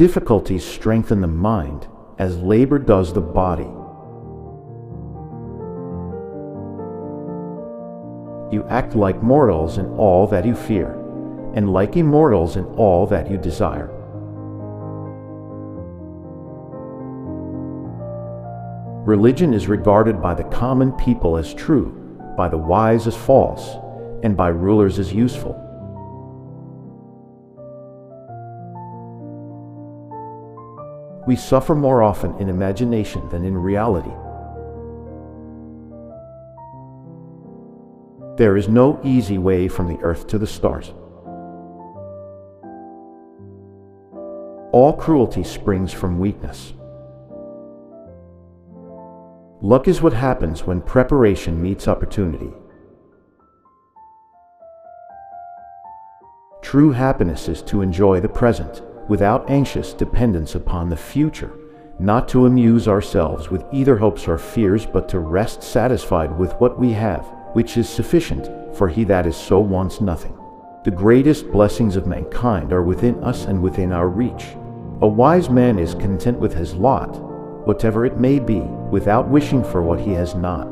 Difficulties strengthen the mind, as labor does the body. You act like mortals in all that you fear, and like immortals in all that you desire. Religion is regarded by the common people as true, by the wise as false, and by rulers as useful. We suffer more often in imagination than in reality. There is no easy way from the earth to the stars. All cruelty springs from weakness. Luck is what happens when preparation meets opportunity. True happiness is to enjoy the present, without anxious dependence upon the future, not to amuse ourselves with either hopes or fears, but to rest satisfied with what we have, which is sufficient, for he that is so wants nothing. The greatest blessings of mankind are within us and within our reach. A wise man is content with his lot, whatever it may be, without wishing for what he has not.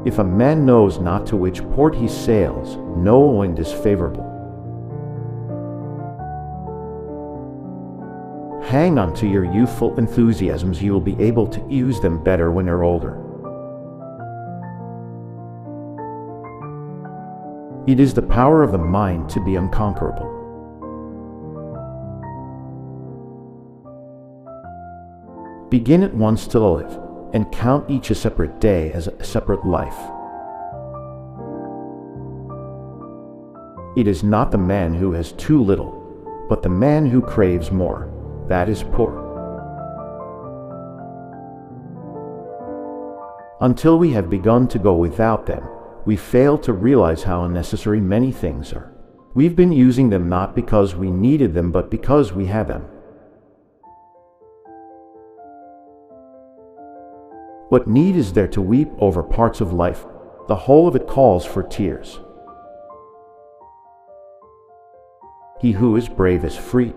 If a man knows not to which port he sails, no wind is favorable. Hang on to your youthful enthusiasms, you will be able to use them better when you're older. It is the power of the mind to be unconquerable. Begin at once to live, and count each a separate day as a separate life. It is not the man who has too little, but the man who craves more, that is poor. Until we have begun to go without them, we fail to realize how unnecessary many things are. We've been using them not because we needed them, but because we have them. What need is there to weep over parts of life? The whole of it calls for tears. He who is brave is free.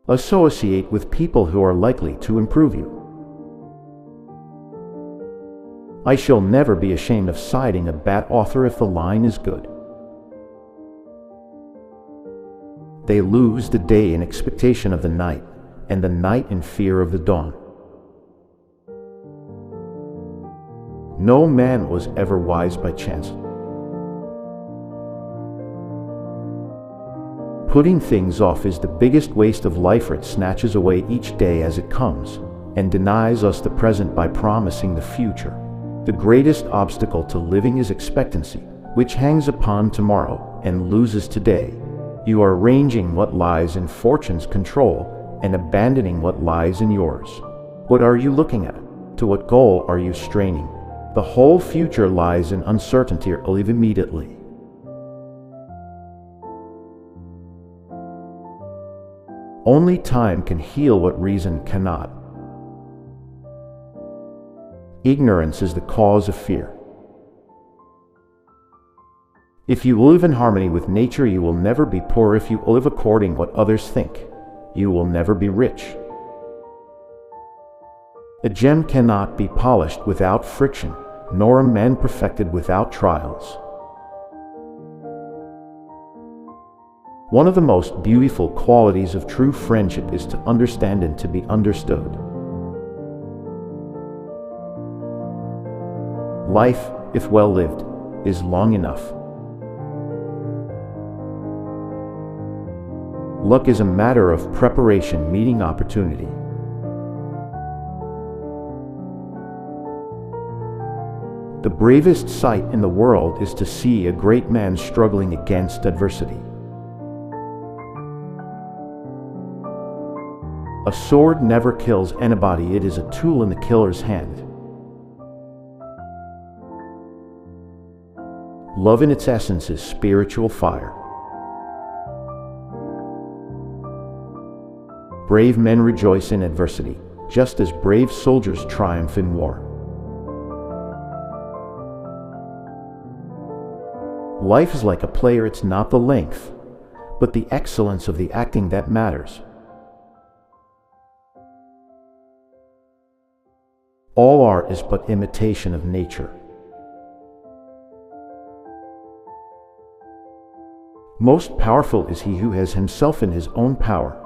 Associate with people who are likely to improve you. I shall never be ashamed of citing a bad author if the line is good. They lose the day in expectation of the night, and the night in fear of the dawn. No man was ever wise by chance. Putting things off is the biggest waste of life, for it snatches away each day as it comes, and denies us the present by promising the future. The greatest obstacle to living is expectancy, which hangs upon tomorrow and loses today. You are arranging what lies in fortune's control and abandoning what lies in yours. What are you looking at? To what goal are you straining? The whole future lies in uncertainty, or live immediately. Only time can heal what reason cannot. Ignorance is the cause of fear. If you live in harmony with nature, you will never be poor. If you live according to what others think, you will never be rich. A gem cannot be polished without friction, nor a man perfected without trials. One of the most beautiful qualities of true friendship is to understand and to be understood. Life, if well lived, is long enough. Luck is a matter of preparation meeting opportunity. The bravest sight in the world is to see a great man struggling against adversity. A sword never kills anybody, it is a tool in the killer's hand. Love in its essence is spiritual fire. Brave men rejoice in adversity, just as brave soldiers triumph in war. Life is like a player, it's not the length, but the excellence of the acting that matters. All art is but imitation of nature. Most powerful is he who has himself in his own power.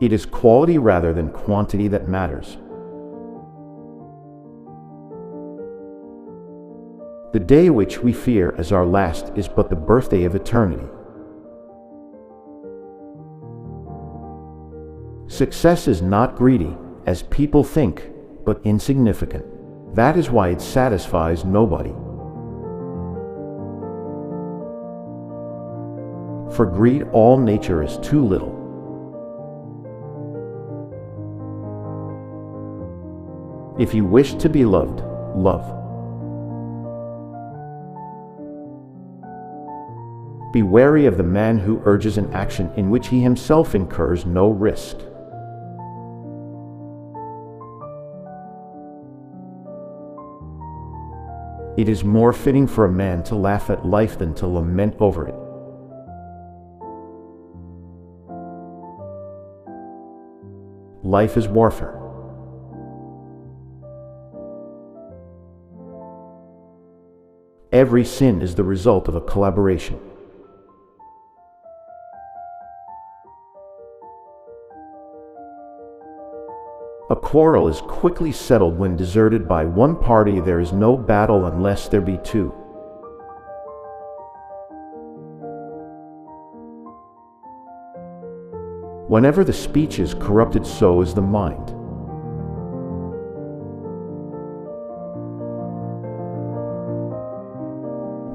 It is quality rather than quantity that matters. The day which we fear as our last is but the birthday of eternity. Success is not greedy, as people think, but insignificant. That is why it satisfies nobody. For greed, all nature is too little. If you wish to be loved, love. Be wary of the man who urges an action in which he himself incurs no risk. It is more fitting for a man to laugh at life than to lament over it. Life is warfare. Every sin is the result of a collaboration. A quarrel is quickly settled when deserted by one party. There is no battle unless there be two. Whenever the speech is corrupted, so is the mind.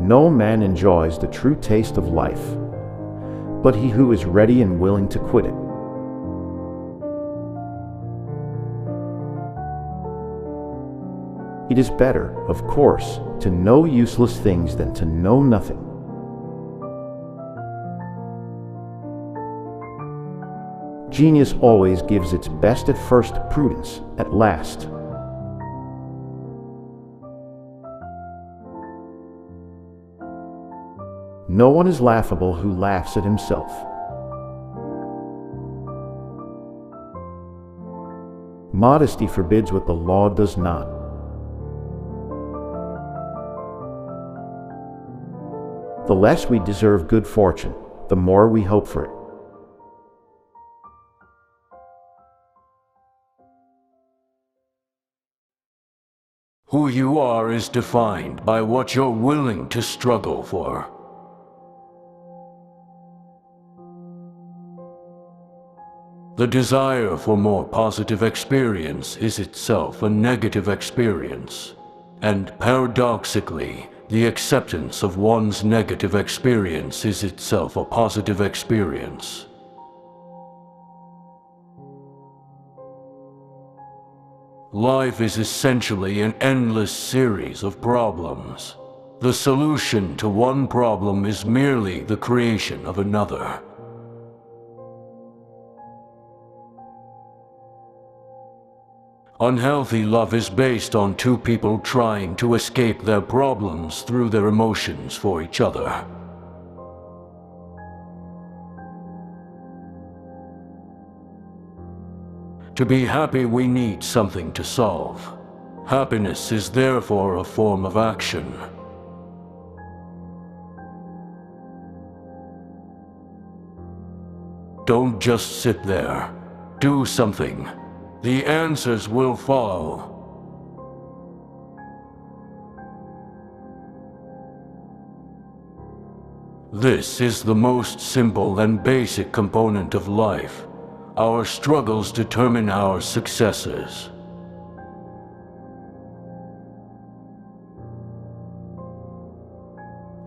No man enjoys the true taste of life, but he who is ready and willing to quit it. It is better, of course, to know useless things than to know nothing. Genius always gives its best at first, prudence at last. No one is laughable who laughs at himself. Modesty forbids what the law does not. The less we deserve good fortune, the more we hope for it. Who you are is defined by what you're willing to struggle for. The desire for more positive experience is itself a negative experience, and paradoxically, the acceptance of one's negative experience is itself a positive experience. Life is essentially an endless series of problems. The solution to one problem is merely the creation of another. Unhealthy love is based on two people trying to escape their problems through their emotions for each other. To be happy, we need something to solve. Happiness is therefore a form of action. Don't just sit there. Do something. The answers will follow. This is the most simple and basic component of life. Our struggles determine our successes.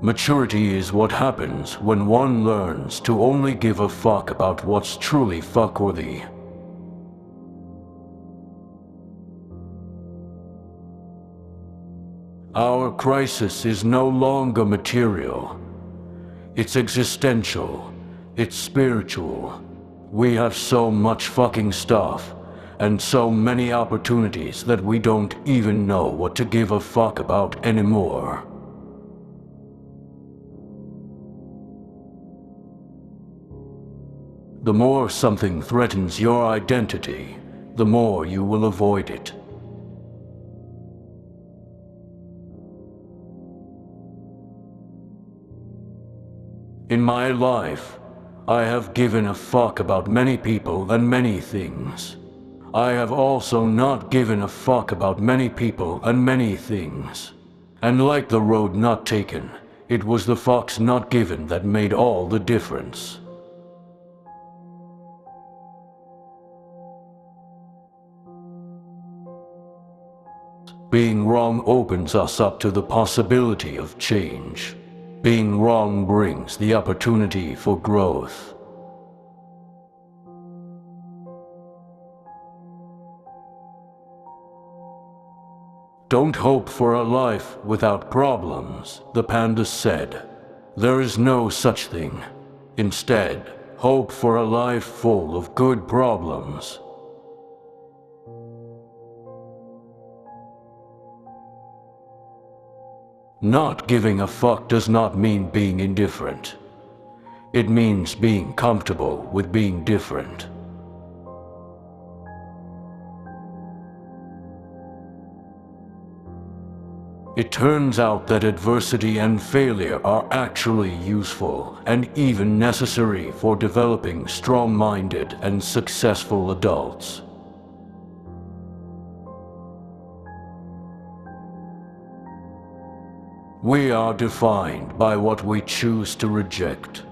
Maturity is what happens when one learns to only give a fuck about what's truly fuckworthy. Our crisis is no longer material. It's existential. It's spiritual. We have so much fucking stuff, and so many opportunities that we don't even know what to give a fuck about anymore. The more something threatens your identity, the more you will avoid it. In my life, I have given a fuck about many people and many things. I have also not given a fuck about many people and many things. And like the road not taken, it was the fucks not given that made all the difference. Being wrong opens us up to the possibility of change. Being wrong brings the opportunity for growth. Don't hope for a life without problems, the panda said. There is no such thing. Instead, hope for a life full of good problems. Not giving a fuck does not mean being indifferent. It means being comfortable with being different. It turns out that adversity and failure are actually useful and even necessary for developing strong-minded and successful adults. We are defined by what we choose to reject,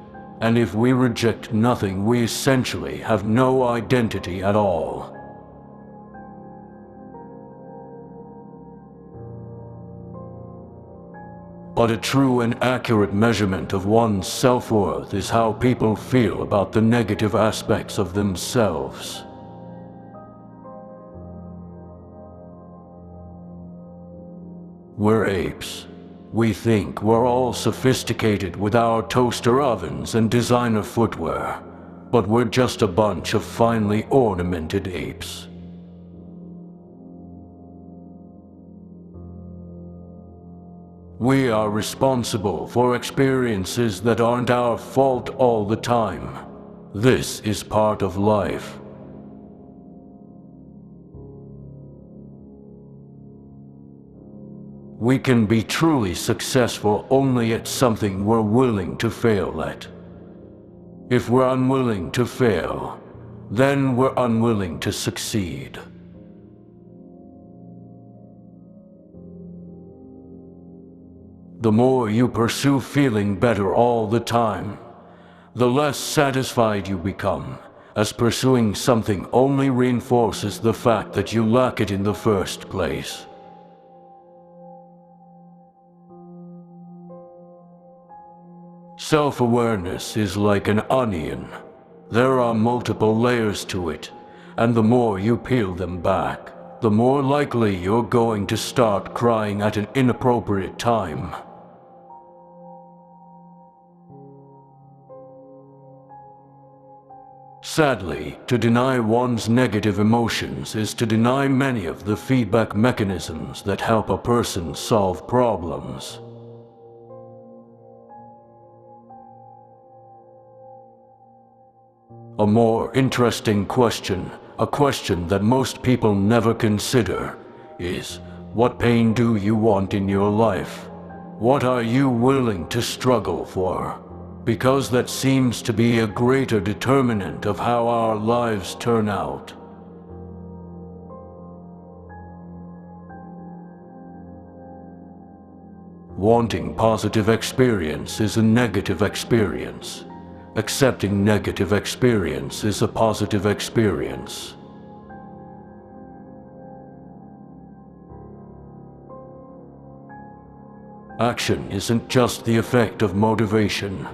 and if we reject nothing, we essentially have no identity at all. But a true and accurate measurement of one's self-worth is how people feel about the negative aspects of themselves. We're apes. We think we're all sophisticated with our toaster ovens and designer footwear, but we're just a bunch of finely ornamented apes. We are responsible for experiences that aren't our fault all the time. This is part of life. We can be truly successful only at something we're willing to fail at. If we're unwilling to fail, then we're unwilling to succeed. The more you pursue feeling better all the time, the less satisfied you become, as pursuing something only reinforces the fact that you lack it in the first place. Self-awareness is like an onion. There are multiple layers to it, and the more you peel them back, the more likely you're going to start crying at an inappropriate time. Sadly, to deny one's negative emotions is to deny many of the feedback mechanisms that help a person solve problems. A more interesting question, a question that most people never consider, is, what pain do you want in your life? What are you willing to struggle for? Because that seems to be a greater determinant of how our lives turn out. Wanting positive experience is a negative experience. Accepting negative experience is a positive experience. Action isn't just the effect of motivation.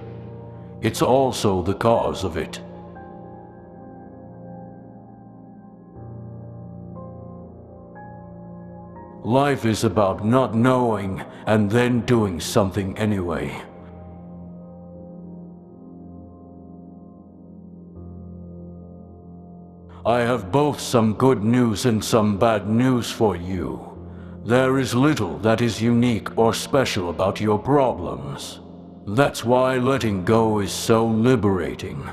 It's also the cause of it. Life is about not knowing and then doing something anyway. I have both some good news and some bad news for you. There is little that is unique or special about your problems. That's why letting go is so liberating.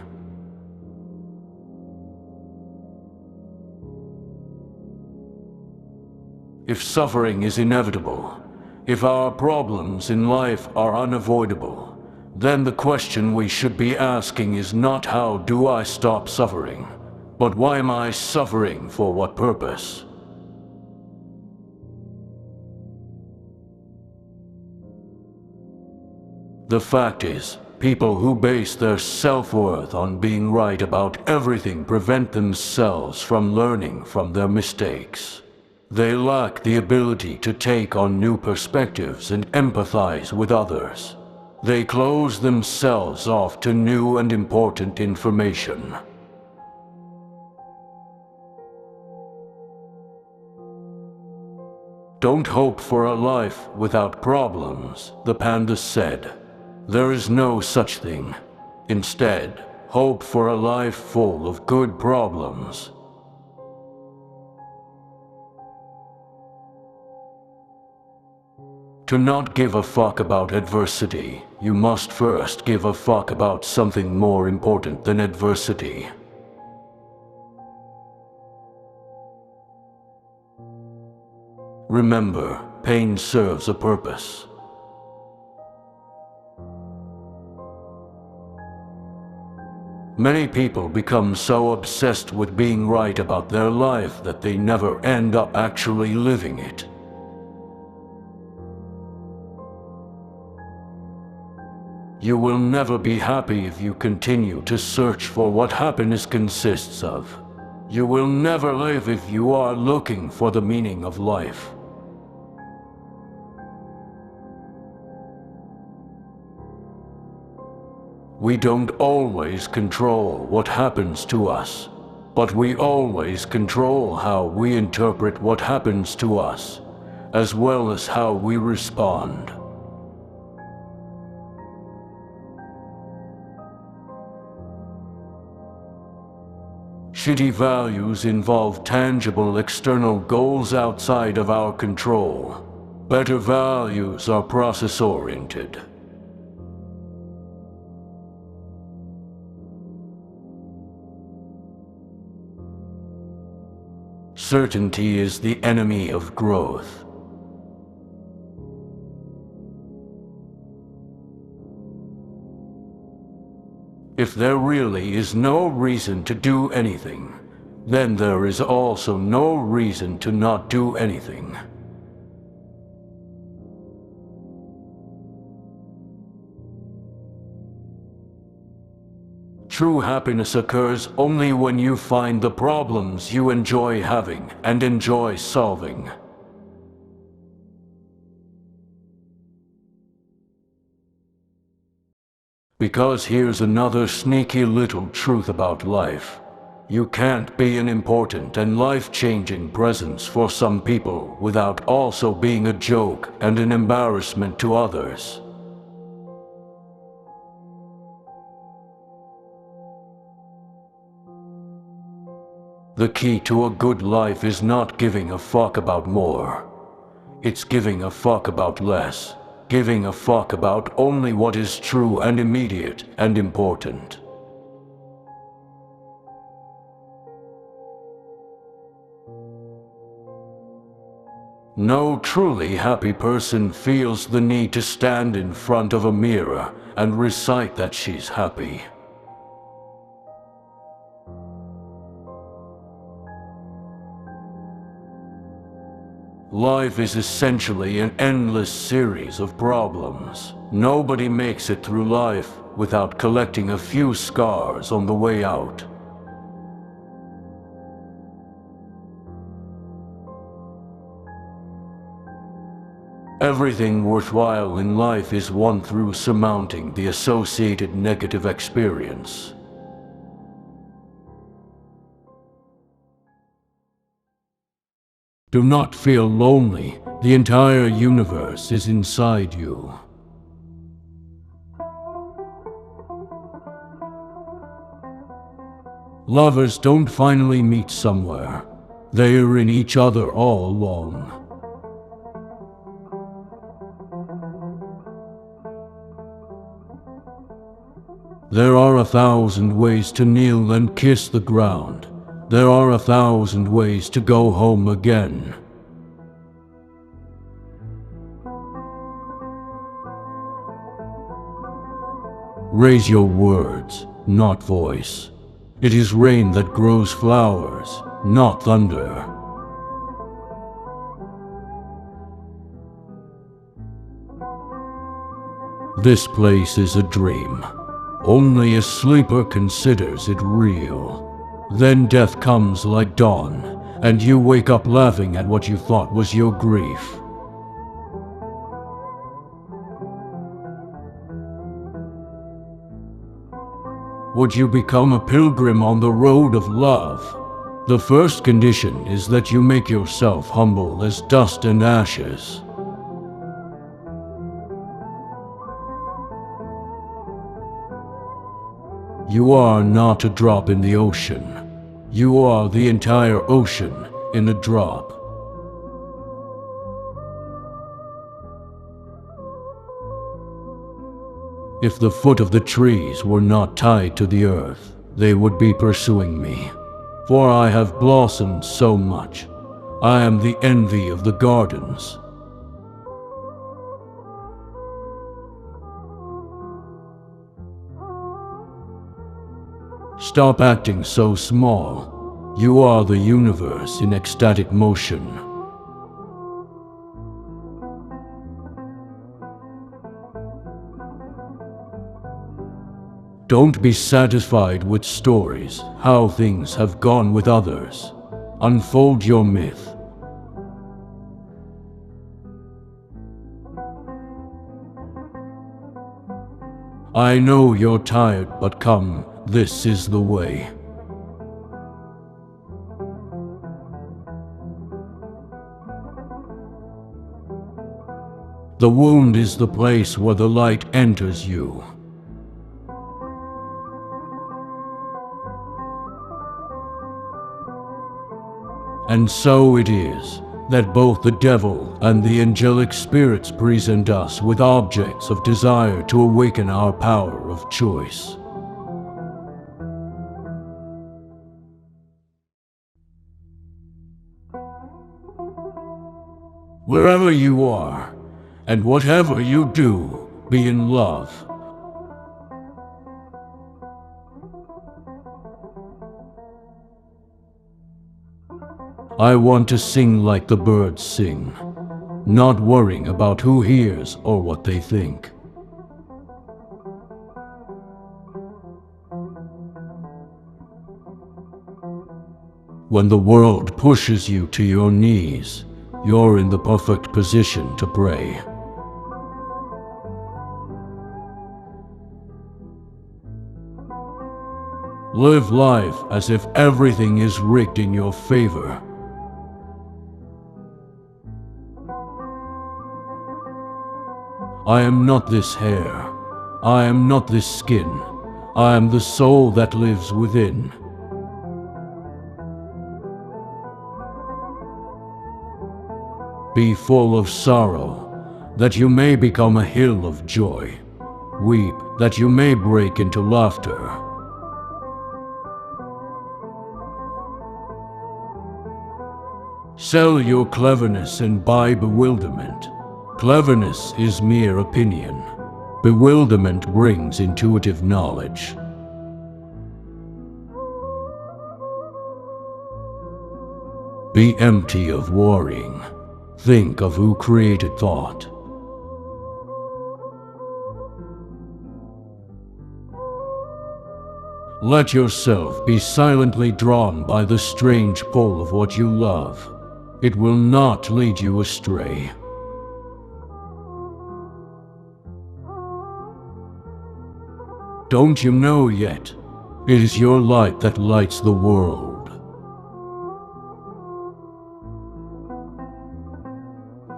If suffering is inevitable, if our problems in life are unavoidable, then the question we should be asking is not how do I stop suffering, but why am I suffering, for what purpose? The fact is, people who base their self-worth on being right about everything prevent themselves from learning from their mistakes. They lack the ability to take on new perspectives and empathize with others. They close themselves off to new and important information. Don't hope for a life without problems, the panda said. There is no such thing. Instead, hope for a life full of good problems. To not give a fuck about adversity, you must first give a fuck about something more important than adversity. Remember, pain serves a purpose. Many people become so obsessed with being right about their life that they never end up actually living it. You will never be happy if you continue to search for what happiness consists of. You will never live if you are looking for the meaning of life. We don't always control what happens to us, but we always control how we interpret what happens to us, as well as how we respond. Shitty values involve tangible external goals outside of our control. Better values are process-oriented. Certainty is the enemy of growth. If there really is no reason to do anything, then there is also no reason to not do anything. True happiness occurs only when you find the problems you enjoy having and enjoy solving. Because here's another sneaky little truth about life. You can't be an important and life-changing presence for some people without also being a joke and an embarrassment to others. The key to a good life is not giving a fuck about more. It's giving a fuck about less. Giving a fuck about only what is true and immediate and important. No truly happy person feels the need to stand in front of a mirror and recite that she's happy. Life is essentially an endless series of problems. Nobody makes it through life without collecting a few scars on the way out. Everything worthwhile in life is won through surmounting the associated negative experience. Do not feel lonely. The entire universe is inside you. Lovers don't finally meet somewhere. They're in each other all along. There are 1,000 ways to kneel and kiss the ground. There are 1,000 ways to go home again. Raise your words, not voice. It is rain that grows flowers, not thunder. This place is a dream. Only a sleeper considers it real. Then death comes like dawn, and you wake up laughing at what you thought was your grief. Would you become a pilgrim on the road of love? The first condition is that you make yourself humble as dust and ashes. You are not a drop in the ocean. You are the entire ocean in a drop. If the foot of the trees were not tied to the earth, they would be pursuing me. For I have blossomed so much. I am the envy of the gardens. Stop acting so small. You are the universe in ecstatic motion. Don't be satisfied with stories, how things have gone with others. Unfold your myth. I know you're tired, but come, this is the way. The wound is the place where the light enters you. And so it is that both the devil and the angelic spirits present us with objects of desire to awaken our power of choice. Wherever you are, and whatever you do, be in love. I want to sing like the birds sing, not worrying about who hears or what they think. When the world pushes you to your knees, you're in the perfect position to pray. Live life as if everything is rigged in your favor. I am not this hair. I am not this skin. I am the soul that lives within. Be full of sorrow, that you may become a hill of joy. Weep, that you may break into laughter. Sell your cleverness and buy bewilderment. Cleverness is mere opinion. Bewilderment brings intuitive knowledge. Be empty of worrying. Think of who created thought. Let yourself be silently drawn by the strange pull of what you love. It will not lead you astray. Don't you know yet? It is your light that lights the world.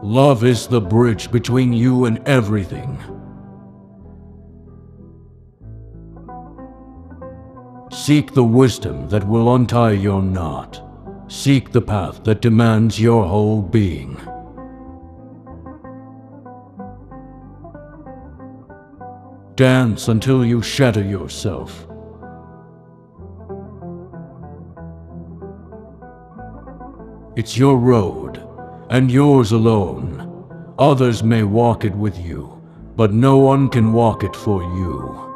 Love is the bridge between you and everything. Seek the wisdom that will untie your knot. Seek the path that demands your whole being. Dance until you shatter yourself. It's your road, and yours alone. Others may walk it with you, but no one can walk it for you.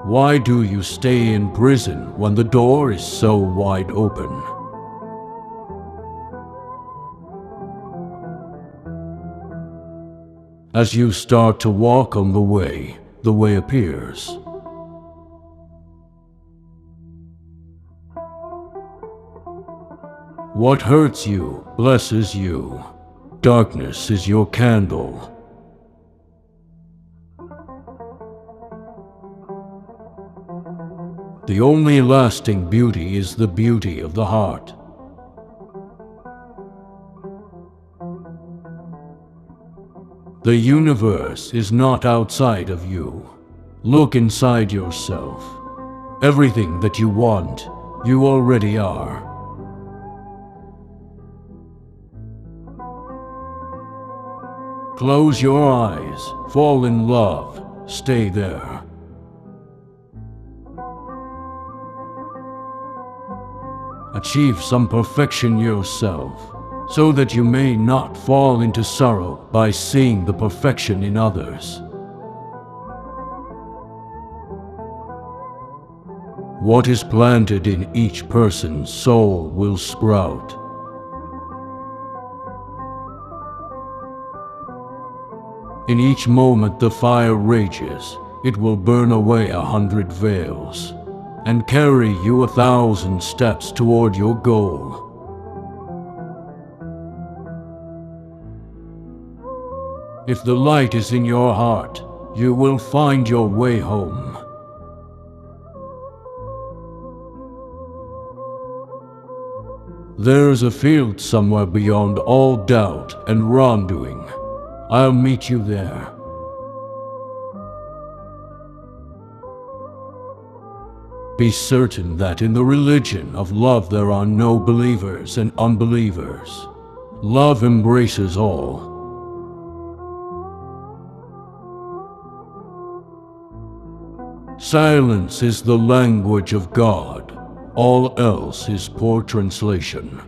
Why do you stay in prison when the door is so wide open? As you start to walk on the way appears. What hurts you blesses you. Darkness is your candle. The only lasting beauty is the beauty of the heart. The universe is not outside of you. Look inside yourself. Everything that you want, you already are. Close your eyes, fall in love, stay there. Achieve some perfection yourself, so that you may not fall into sorrow by seeing the perfection in others. What is planted in each person's soul will sprout. In each moment the fire rages, it will burn away 100 veils, and carry you 1,000 steps toward your goal. If the light is in your heart, you will find your way home. There's a field somewhere beyond all doubt and wrongdoing. I'll meet you there. Be certain that in the religion of love there are no believers and unbelievers. Love embraces all. Silence is the language of God. All else is poor translation.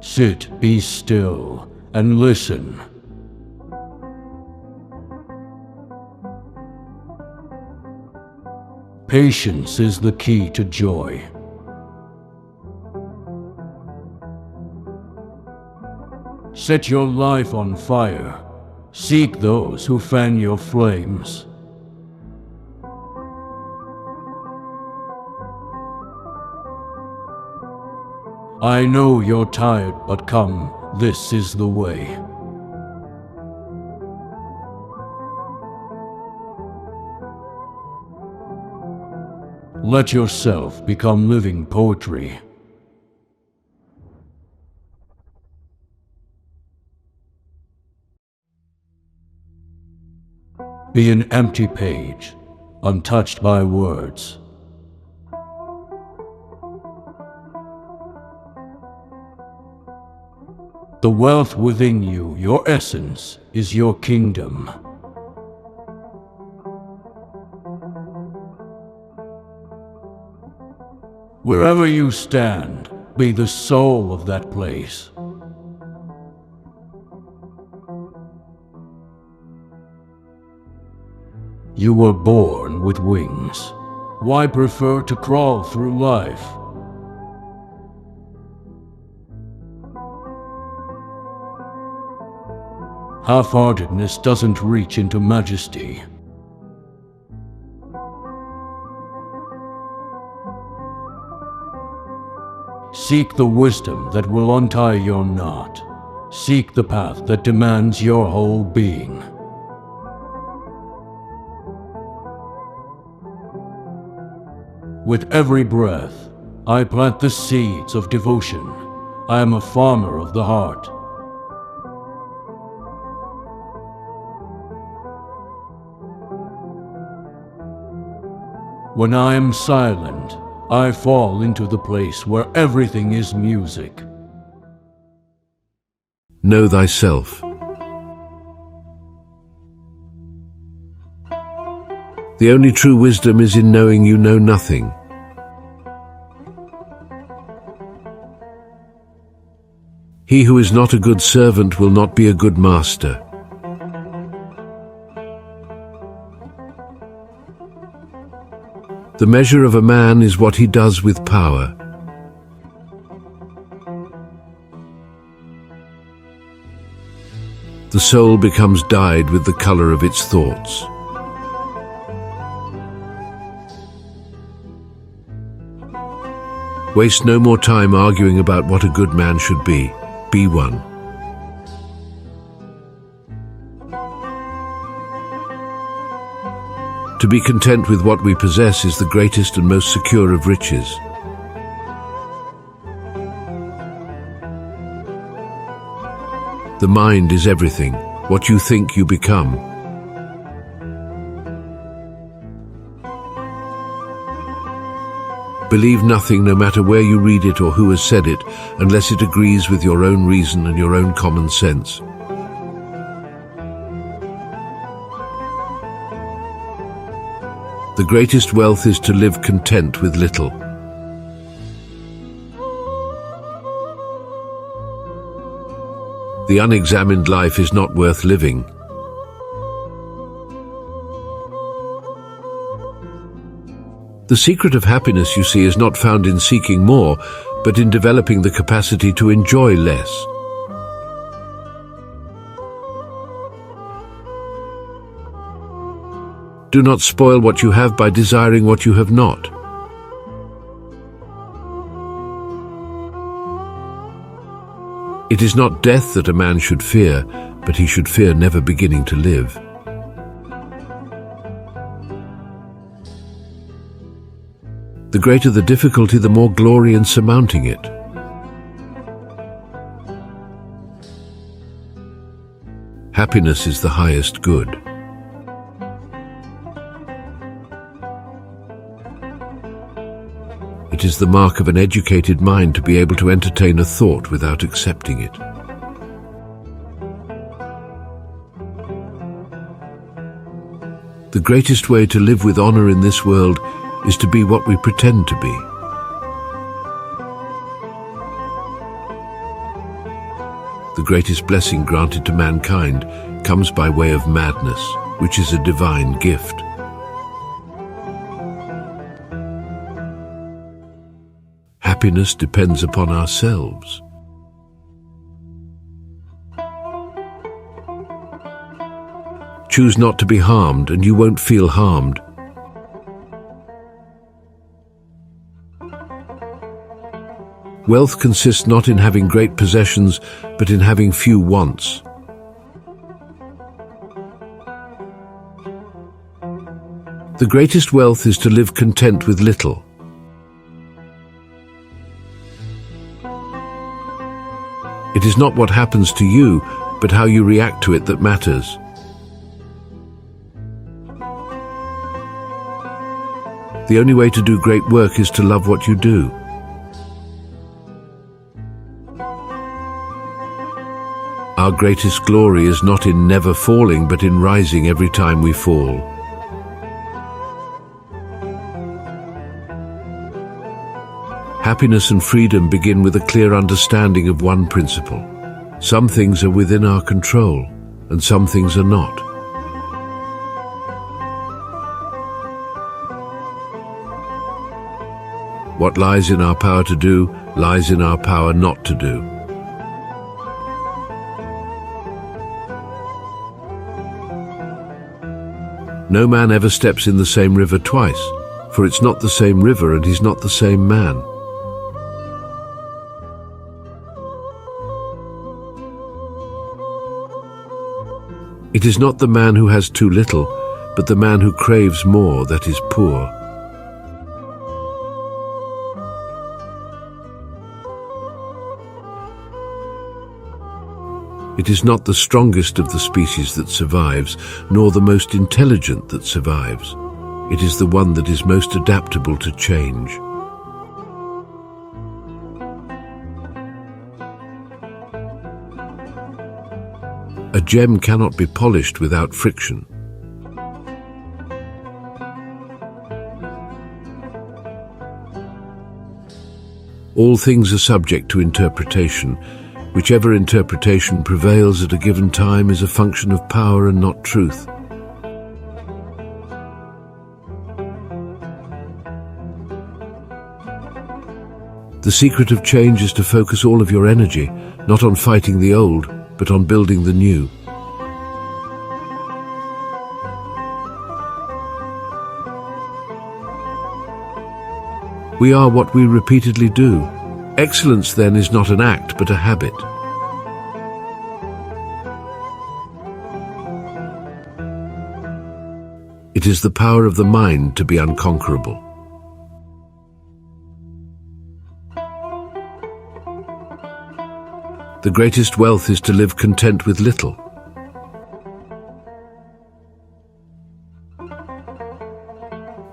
Sit, be still, and listen. Patience is the key to joy. Set your life on fire. Seek those who fan your flames. I know you're tired, but come, this is the way. Let yourself become living poetry. Be an empty page, untouched by words. The wealth within you, your essence, is your kingdom. Wherever you stand, be the soul of that place. You were born with wings. Why prefer to crawl through life? Half-heartedness doesn't reach into majesty. Seek the wisdom that will untie your knot. Seek the path that demands your whole being. With every breath, I plant the seeds of devotion. I am a farmer of the heart. When I am silent, I fall into the place where everything is music. Know thyself. The only true wisdom is in knowing you know nothing. He who is not a good servant will not be a good master. The measure of a man is what he does with power. The soul becomes dyed with the color of its thoughts. Waste no more time arguing about what a good man should be. Be one. To be content with what we possess is the greatest and most secure of riches. The mind is everything. What you think, you become. Believe nothing, no matter where you read it or who has said it, unless it agrees with your own reason and your own common sense. The greatest wealth is to live content with little. The unexamined life is not worth living. The secret of happiness, you see, is not found in seeking more, but in developing the capacity to enjoy less. Do not spoil what you have by desiring what you have not. It is not death that a man should fear, but he should fear never beginning to live. The greater the difficulty, the more glory in surmounting it. Happiness is the highest good. It is the mark of an educated mind to be able to entertain a thought without accepting it. The greatest way to live with honor in this world is to be what we pretend to be. The greatest blessing granted to mankind comes by way of madness, which is a divine gift. Happiness depends upon ourselves. Choose not to be harmed, and you won't feel harmed. Wealth consists not in having great possessions, but in having few wants. The greatest wealth is to live content with little. It is not what happens to you, but how you react to it that matters. The only way to do great work is to love what you do. Our greatest glory is not in never falling, but in rising every time we fall. Happiness and freedom begin with a clear understanding of one principle. Some things are within our control, and some things are not. What lies in our power to do, lies in our power not to do. No man ever steps in the same river twice, for it's not the same river and he's not the same man. It is not the man who has too little, but the man who craves more that is poor. It is not the strongest of the species that survives, nor the most intelligent that survives. It is the one that is most adaptable to change. A gem cannot be polished without friction. All things are subject to interpretation. Whichever interpretation prevails at a given time is a function of power and not truth. The secret of change is to focus all of your energy, not on fighting the old, but on building the new. We are what we repeatedly do. Excellence, then, is not an act, but a habit. It is the power of the mind to be unconquerable. The greatest wealth is to live content with little.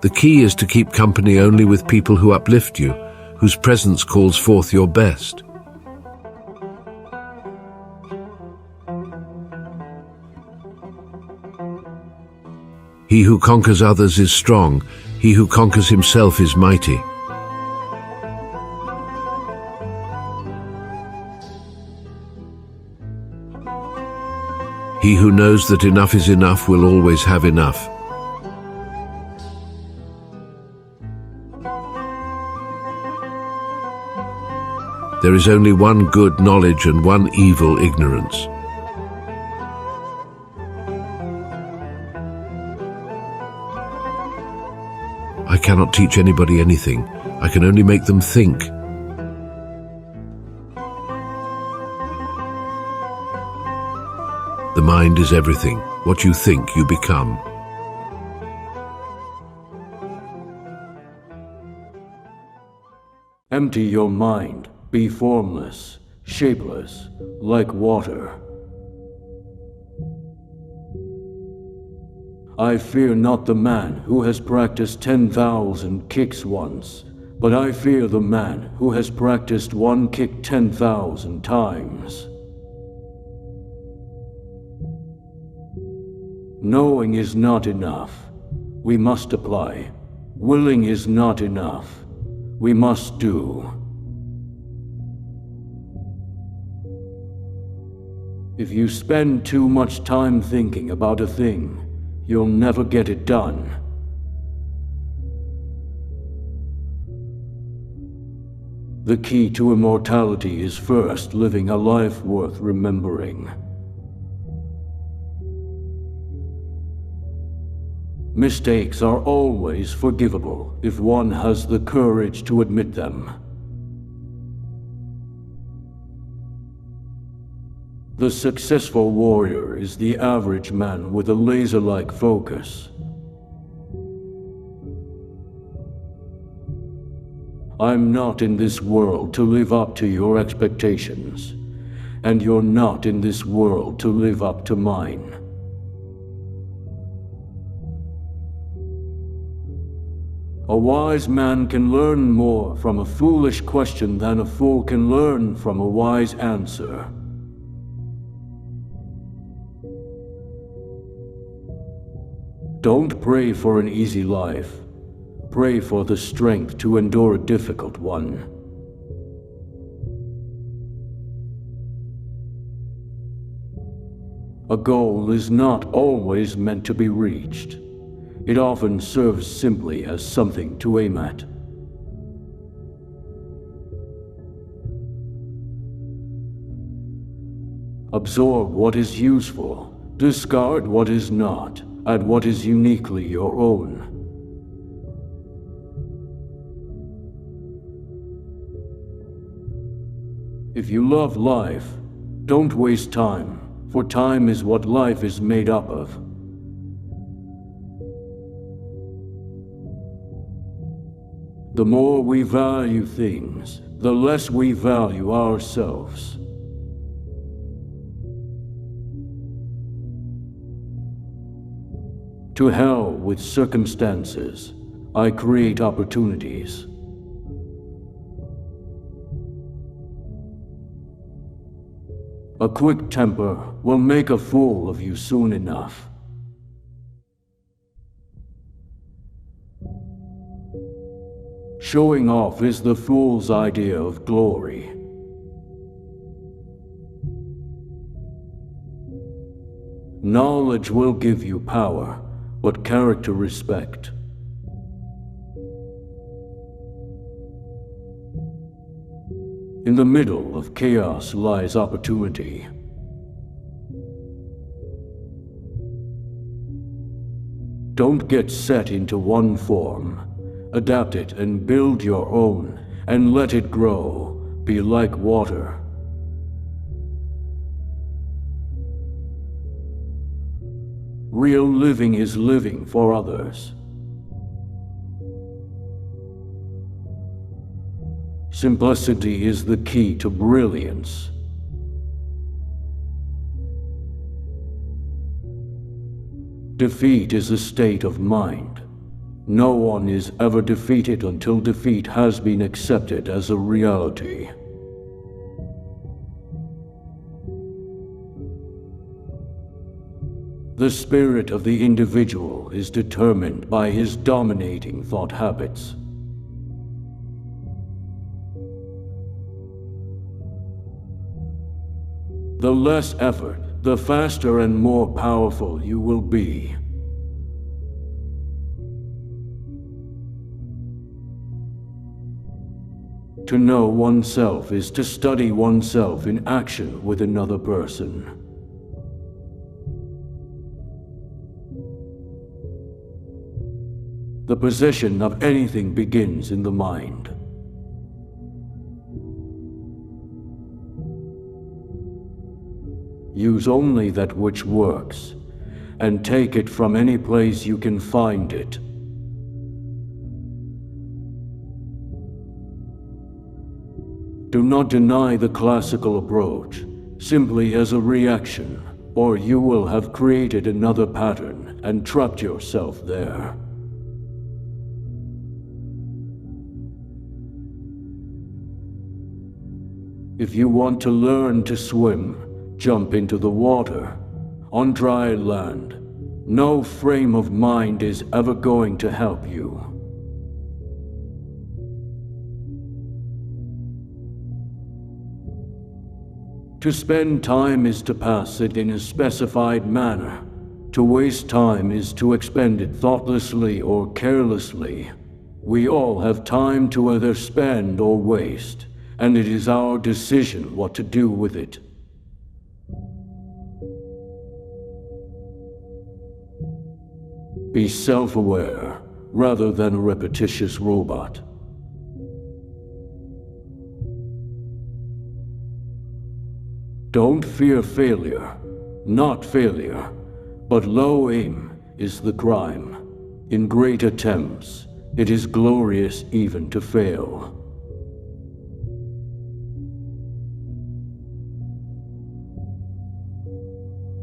The key is to keep company only with people who uplift you, whose presence calls forth your best. He who conquers others is strong. He who conquers himself is mighty. He who knows that enough is enough will always have enough. There is only one good knowledge and one evil ignorance. I cannot teach anybody anything. I can only make them think. The mind is everything. What you think, you become. Empty your mind. Be formless, shapeless, like water. I fear not the man who has practiced 10,000 kicks once, but I fear the man who has practiced one kick 10,000 times. Knowing is not enough. We must apply. Willing is not enough. We must do. If you spend too much time thinking about a thing, you'll never get it done. The key to immortality is first living a life worth remembering. Mistakes are always forgivable if one has the courage to admit them. The successful warrior is the average man with a laser-like focus. I'm not in this world to live up to your expectations, and you're not in this world to live up to mine. A wise man can learn more from a foolish question than a fool can learn from a wise answer. Don't pray for an easy life. Pray for the strength to endure a difficult one. A goal is not always meant to be reached. It often serves simply as something to aim at. Absorb what is useful, discard what is not, add what is uniquely your own. If you love life, don't waste time, for time is what life is made up of. The more we value things, the less we value ourselves. To hell with circumstances, I create opportunities. A quick temper will make a fool of you soon enough. Showing off is the fool's idea of glory. Knowledge will give you power, but character respect. In the middle of chaos lies opportunity. Don't get set into one form. Adapt it and build your own, and let it grow. Be like water. Real living is living for others. Simplicity is the key to brilliance. Defeat is a state of mind. No one is ever defeated until defeat has been accepted as a reality. The spirit of the individual is determined by his dominating thought habits. The less effort, the faster and more powerful you will be. To know oneself is to study oneself in action with another person. The possession of anything begins in the mind. Use only that which works, and take it from any place you can find it. Do not deny the classical approach, simply as a reaction, or you will have created another pattern and trapped yourself there. If you want to learn to swim, jump into the water. On dry land, no frame of mind is ever going to help you. To spend time is to pass it in a specified manner. To waste time is to expend it thoughtlessly or carelessly. We all have time to either spend or waste, and it is our decision what to do with it. Be self-aware, rather than a repetitious robot. Don't fear failure, not failure, but low aim is the crime. In great attempts, it is glorious even to fail.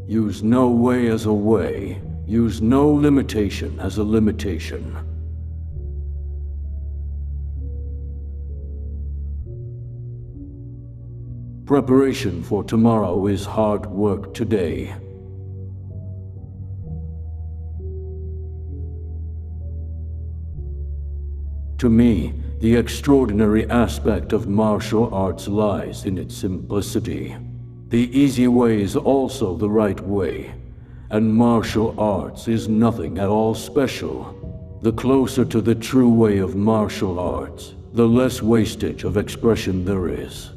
Use no way as a way. Use no limitation as a limitation. Preparation for tomorrow is hard work today. To me, the extraordinary aspect of martial arts lies in its simplicity. The easy way is also the right way, and martial arts is nothing at all special. The closer to the true way of martial arts, the less wastage of expression there is.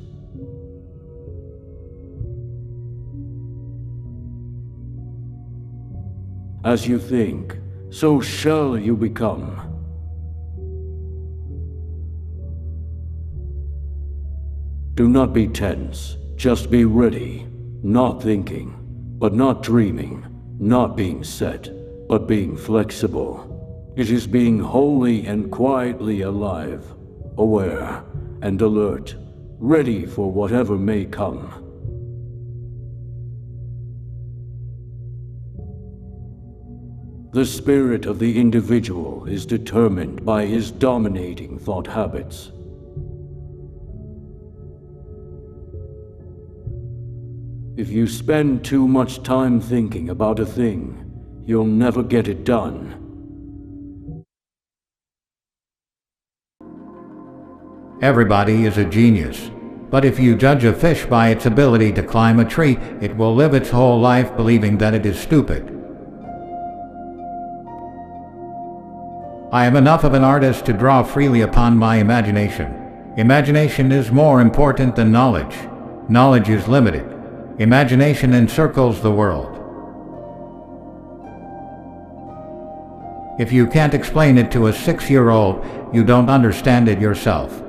As you think, so shall you become. Do not be tense, just be ready, not thinking, but not dreaming, not being set, but being flexible. It is being wholly and quietly alive, aware and alert, ready for whatever may come. The spirit of the individual is determined by his dominating thought habits. If you spend too much time thinking about a thing, you'll never get it done. Everybody is a genius. But if you judge a fish by its ability to climb a tree, it will live its whole life believing that it is stupid. I am enough of an artist to draw freely upon my imagination. Imagination is more important than knowledge. Knowledge is limited. Imagination encircles the world. If you can't explain it to a 6-year-old, you don't understand it yourself.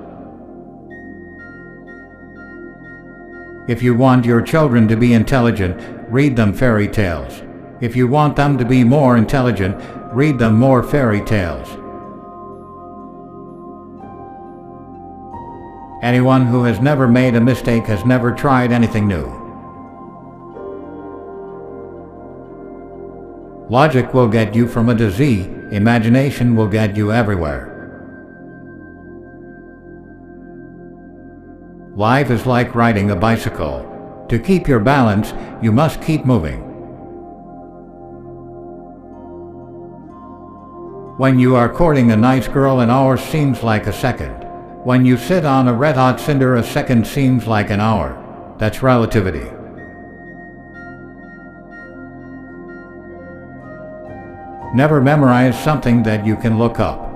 If you want your children to be intelligent, read them fairy tales. If you want them to be more intelligent, read them more fairy tales. Anyone who has never made a mistake has never tried anything new. Logic will get you from A to Z, imagination will get you everywhere. Life is like riding a bicycle. To keep your balance, you must keep moving. When you are courting a nice girl, an hour seems like a second. When you sit on a red-hot cinder, a second seems like an hour. That's relativity. Never memorize something that you can look up.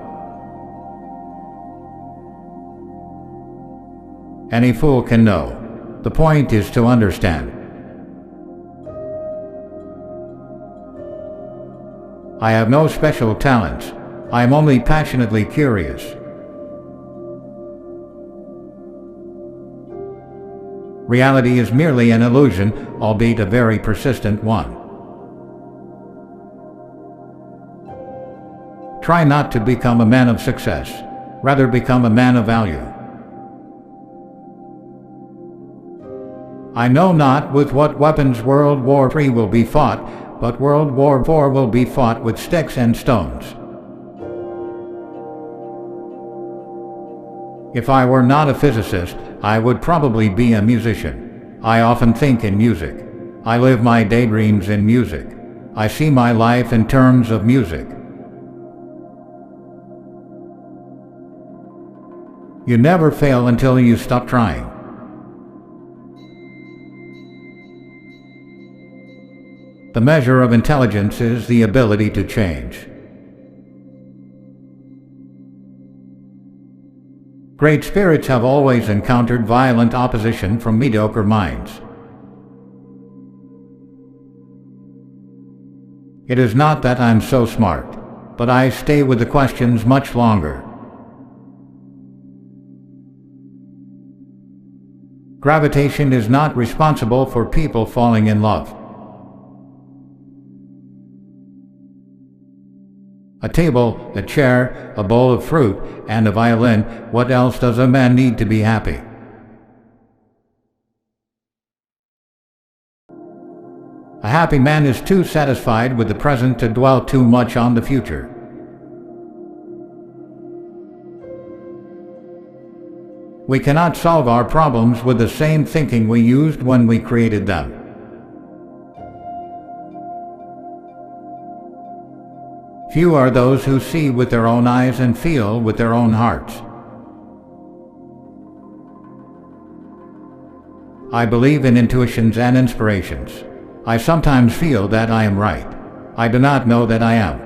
Any fool can know. The point is to understand. I have no special talents. I am only passionately curious. Reality is merely an illusion, albeit a very persistent one. Try not to become a man of success. Rather become a man of value. I know not with what weapons World War III will be fought, but World War IV will be fought with sticks and stones. If I were not a physicist, I would probably be a musician. I often think in music. I live my daydreams in music. I see my life in terms of music. You never fail until you stop trying. The measure of intelligence is the ability to change. Great spirits have always encountered violent opposition from mediocre minds. It is not that I'm so smart, but I stay with the questions much longer. Gravitation is not responsible for people falling in love. A table, a chair, a bowl of fruit, and a violin, what else does a man need to be happy? A happy man is too satisfied with the present to dwell too much on the future. We cannot solve our problems with the same thinking we used when we created them. Few are those who see with their own eyes and feel with their own hearts. I believe in intuitions and inspirations. I sometimes feel that I am right. I do not know that I am.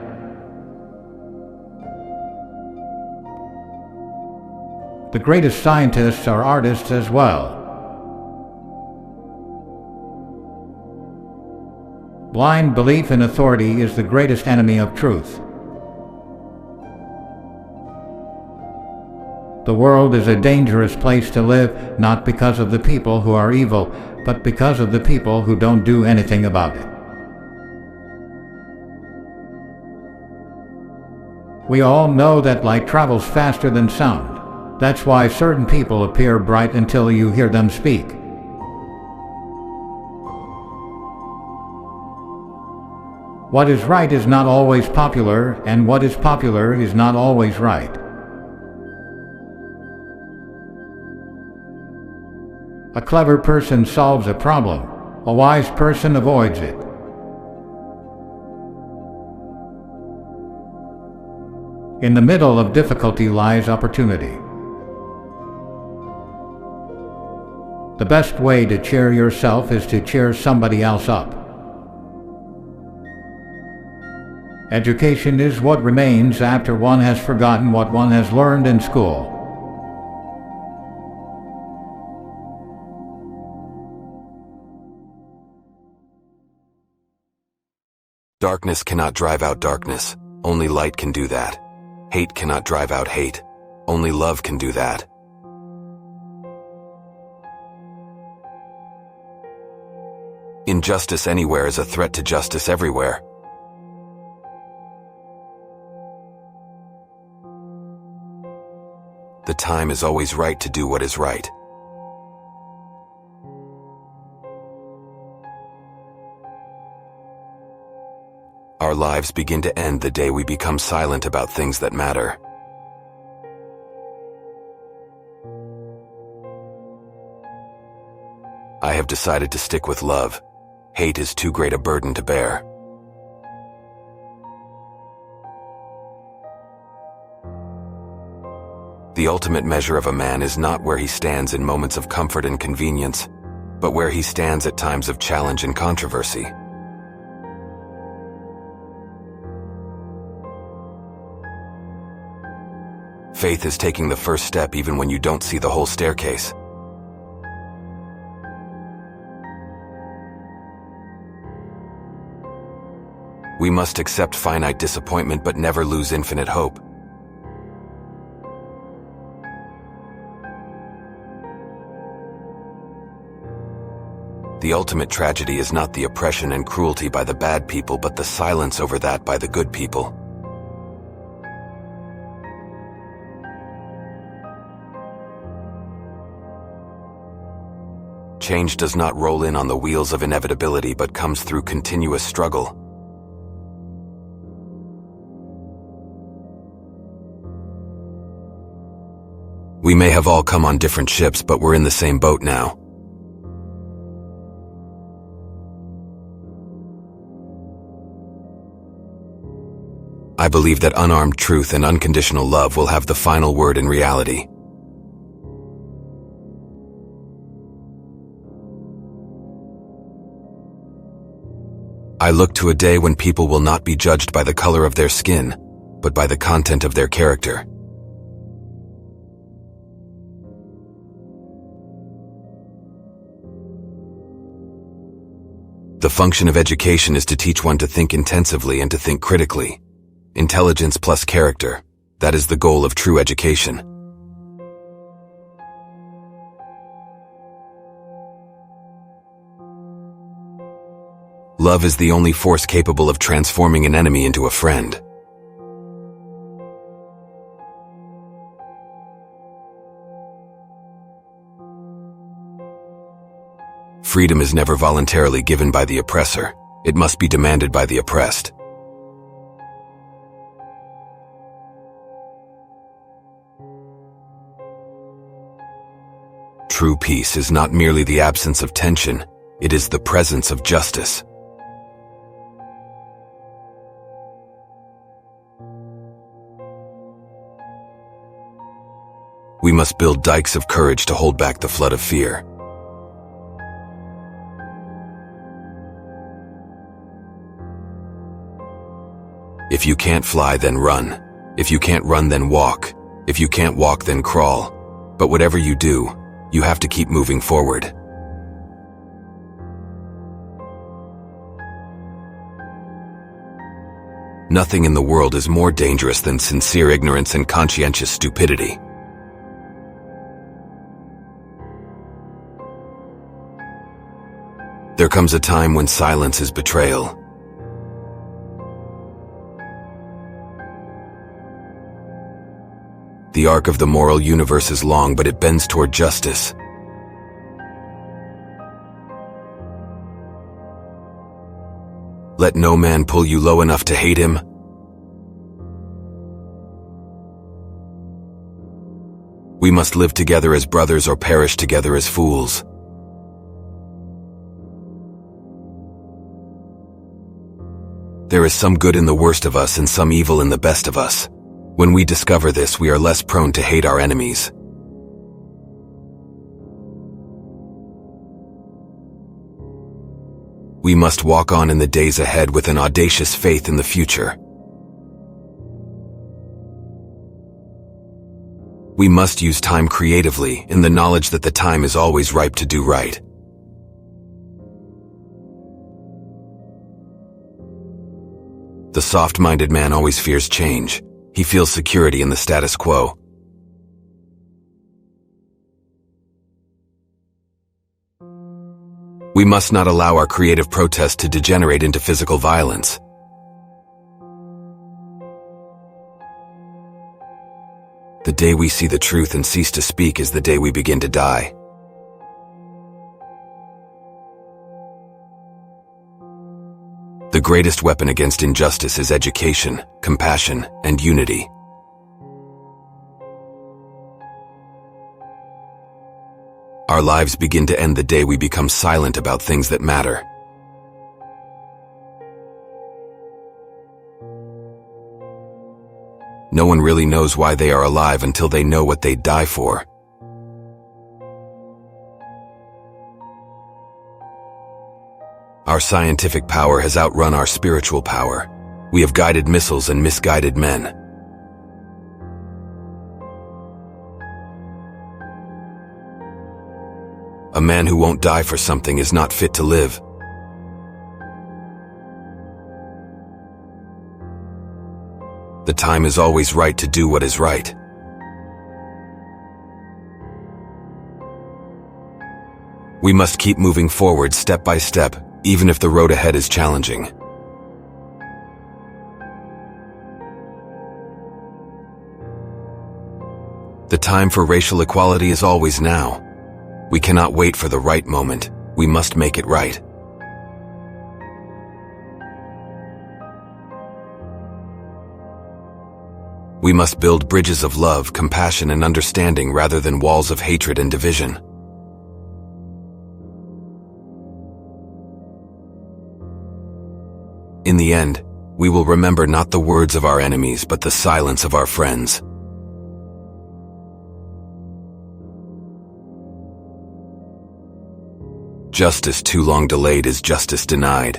The greatest scientists are artists as well. Blind belief in authority is the greatest enemy of truth. The world is a dangerous place to live, not because of the people who are evil, but because of the people who don't do anything about it. We all know that light travels faster than sound. That's why certain people appear bright until you hear them speak. What is right is not always popular, and what is popular is not always right. A clever person solves a problem. A wise person avoids it. In the middle of difficulty lies opportunity. The best way to cheer yourself is to cheer somebody else up. Education is what remains after one has forgotten what one has learned in school. Darkness cannot drive out darkness. Only light can do that. Hate cannot drive out hate. Only love can do that. Injustice anywhere is a threat to justice everywhere. The time is always right to do what is right. Our lives begin to end the day we become silent about things that matter. I have decided to stick with love. Hate is too great a burden to bear. The ultimate measure of a man is not where he stands in moments of comfort and convenience, but where he stands at times of challenge and controversy. Faith is taking the first step even when you don't see the whole staircase. We must accept finite disappointment but never lose infinite hope. The ultimate tragedy is not the oppression and cruelty by the bad people, but the silence over that by the good people. Change does not roll in on the wheels of inevitability, but comes through continuous struggle. We may have all come on different ships, but we're in the same boat now. I believe that unarmed truth and unconditional love will have the final word in reality. I look to a day when people will not be judged by the color of their skin, but by the content of their character. The function of education is to teach one to think intensively and to think critically. Intelligence plus character, that is the goal of true education. Love is the only force capable of transforming an enemy into a friend. Freedom is never voluntarily given by the oppressor. It must be demanded by the oppressed. True peace is not merely the absence of tension, it is the presence of justice. We must build dikes of courage to hold back the flood of fear. If you can't fly, then run. If you can't run, then walk. If you can't walk, then crawl. But whatever you do, you have to keep moving forward. Nothing in the world is more dangerous than sincere ignorance and conscientious stupidity. There comes a time when silence is betrayal. The arc of the moral universe is long, but it bends toward justice. Let no man pull you low enough to hate him. We must live together as brothers or perish together as fools. There is some good in the worst of us and some evil in the best of us. When we discover this, we are less prone to hate our enemies. We must walk on in the days ahead with an audacious faith in the future. We must use time creatively in the knowledge that the time is always ripe to do right. The soft-minded man always fears change. He feels security in the status quo. We must not allow our creative protest to degenerate into physical violence. The day we see the truth and cease to speak is the day we begin to die. The greatest weapon against injustice is education, compassion, and unity. Our lives begin to end the day we become silent about things that matter. No one really knows why they are alive until they know what they'd die for. Our scientific power has outrun our spiritual power. We have guided missiles and misguided men. A man who won't die for something is not fit to live. The time is always right to do what is right. We must keep moving forward step by step, even if the road ahead is challenging. The time for racial equality is always now. We cannot wait for the right moment. We must make it right. We must build bridges of love, compassion, and understanding rather than walls of hatred and division. In the end, we will remember not the words of our enemies, but the silence of our friends. Justice too long delayed is justice denied.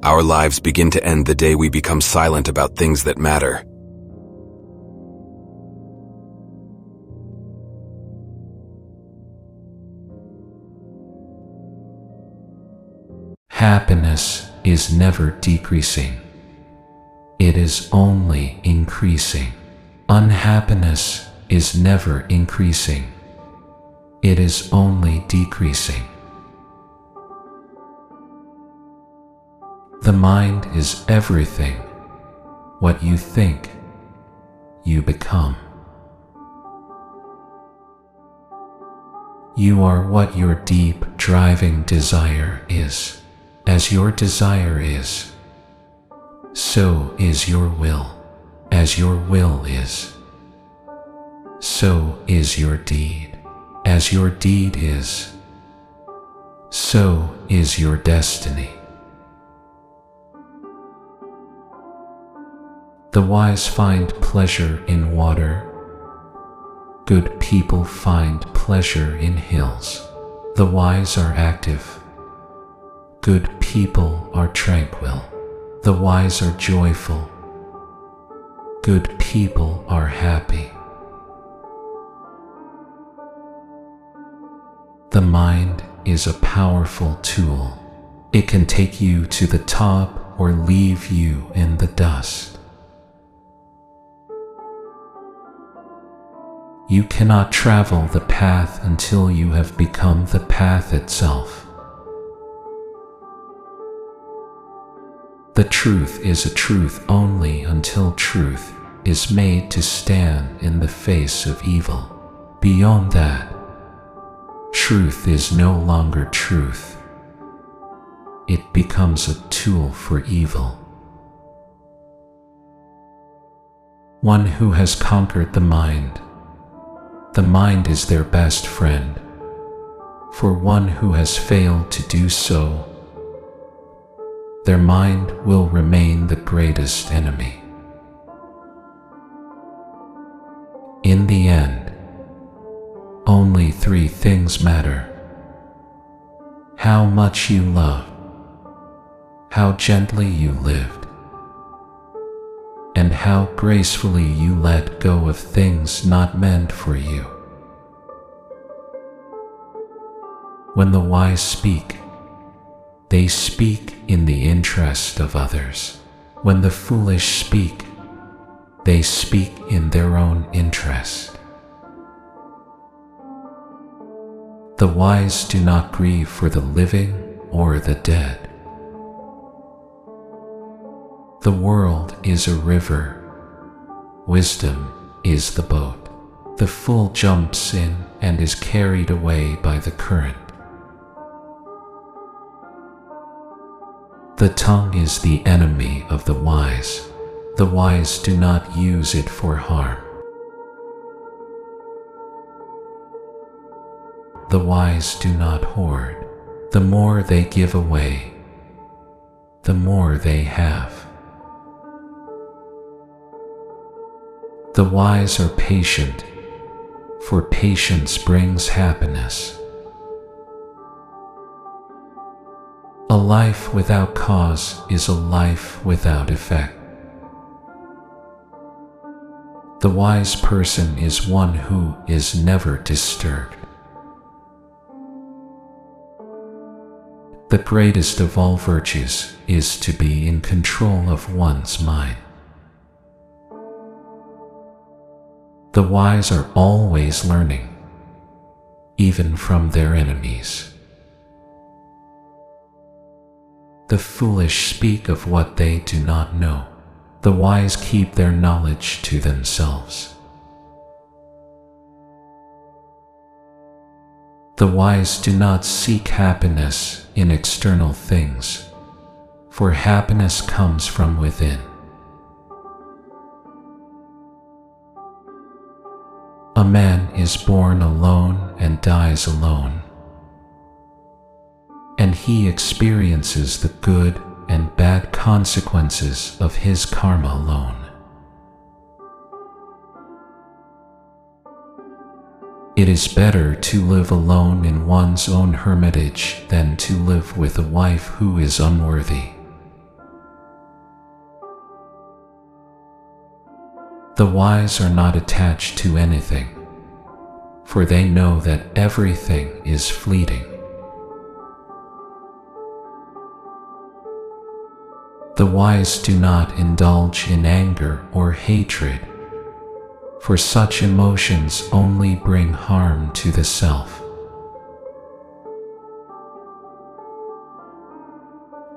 Our lives begin to end the day we become silent about things that matter. Happiness is never decreasing. It is only increasing. Unhappiness is never increasing. It is only decreasing. The mind is everything. What you think, you become. You are what your deep, driving desire is. As your desire is, so is your will. As your will is, so is your deed. As your deed is, so is your destiny. The wise find pleasure in water. Good people find pleasure in hills. The wise are active. Good people are tranquil. The wise are joyful. Good people are happy. The mind is a powerful tool. It can take you to the top or leave you in the dust. You cannot travel the path until you have become the path itself. The truth is a truth only until truth is made to stand in the face of evil. Beyond that, truth is no longer truth. It becomes a tool for evil. One who has conquered the mind is their best friend. For one who has failed to do so, their mind will remain the greatest enemy. In the end, only three things matter: how much you love, how gently you lived, and how gracefully you let go of things not meant for you. When the wise speak, they speak in the interest of others. When the foolish speak, they speak in their own interest. The wise do not grieve for the living or the dead. The world is a river. Wisdom is the boat. The fool jumps in and is carried away by the current. The tongue is the enemy of the wise. The wise do not use it for harm. The wise do not hoard. The more they give away, the more they have. The wise are patient, for patience brings happiness. A life without cause is a life without effect. The wise person is one who is never disturbed. The greatest of all virtues is to be in control of one's mind. The wise are always learning, even from their enemies. The foolish speak of what they do not know. The wise keep their knowledge to themselves. The wise do not seek happiness in external things, for happiness comes from within. A man is born alone and dies alone, and he experiences the good and bad consequences of his karma alone. It is better to live alone in one's own hermitage than to live with a wife who is unworthy. The wise are not attached to anything, for they know that everything is fleeting. The wise do not indulge in anger or hatred, for such emotions only bring harm to the self.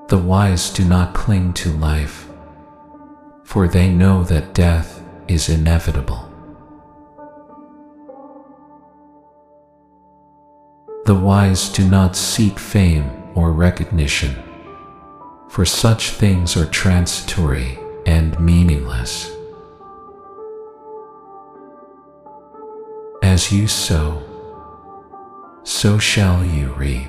The wise do not cling to life, for they know that death is inevitable. The wise do not seek fame or recognition, for such things are transitory and meaningless. As you sow, so shall you reap.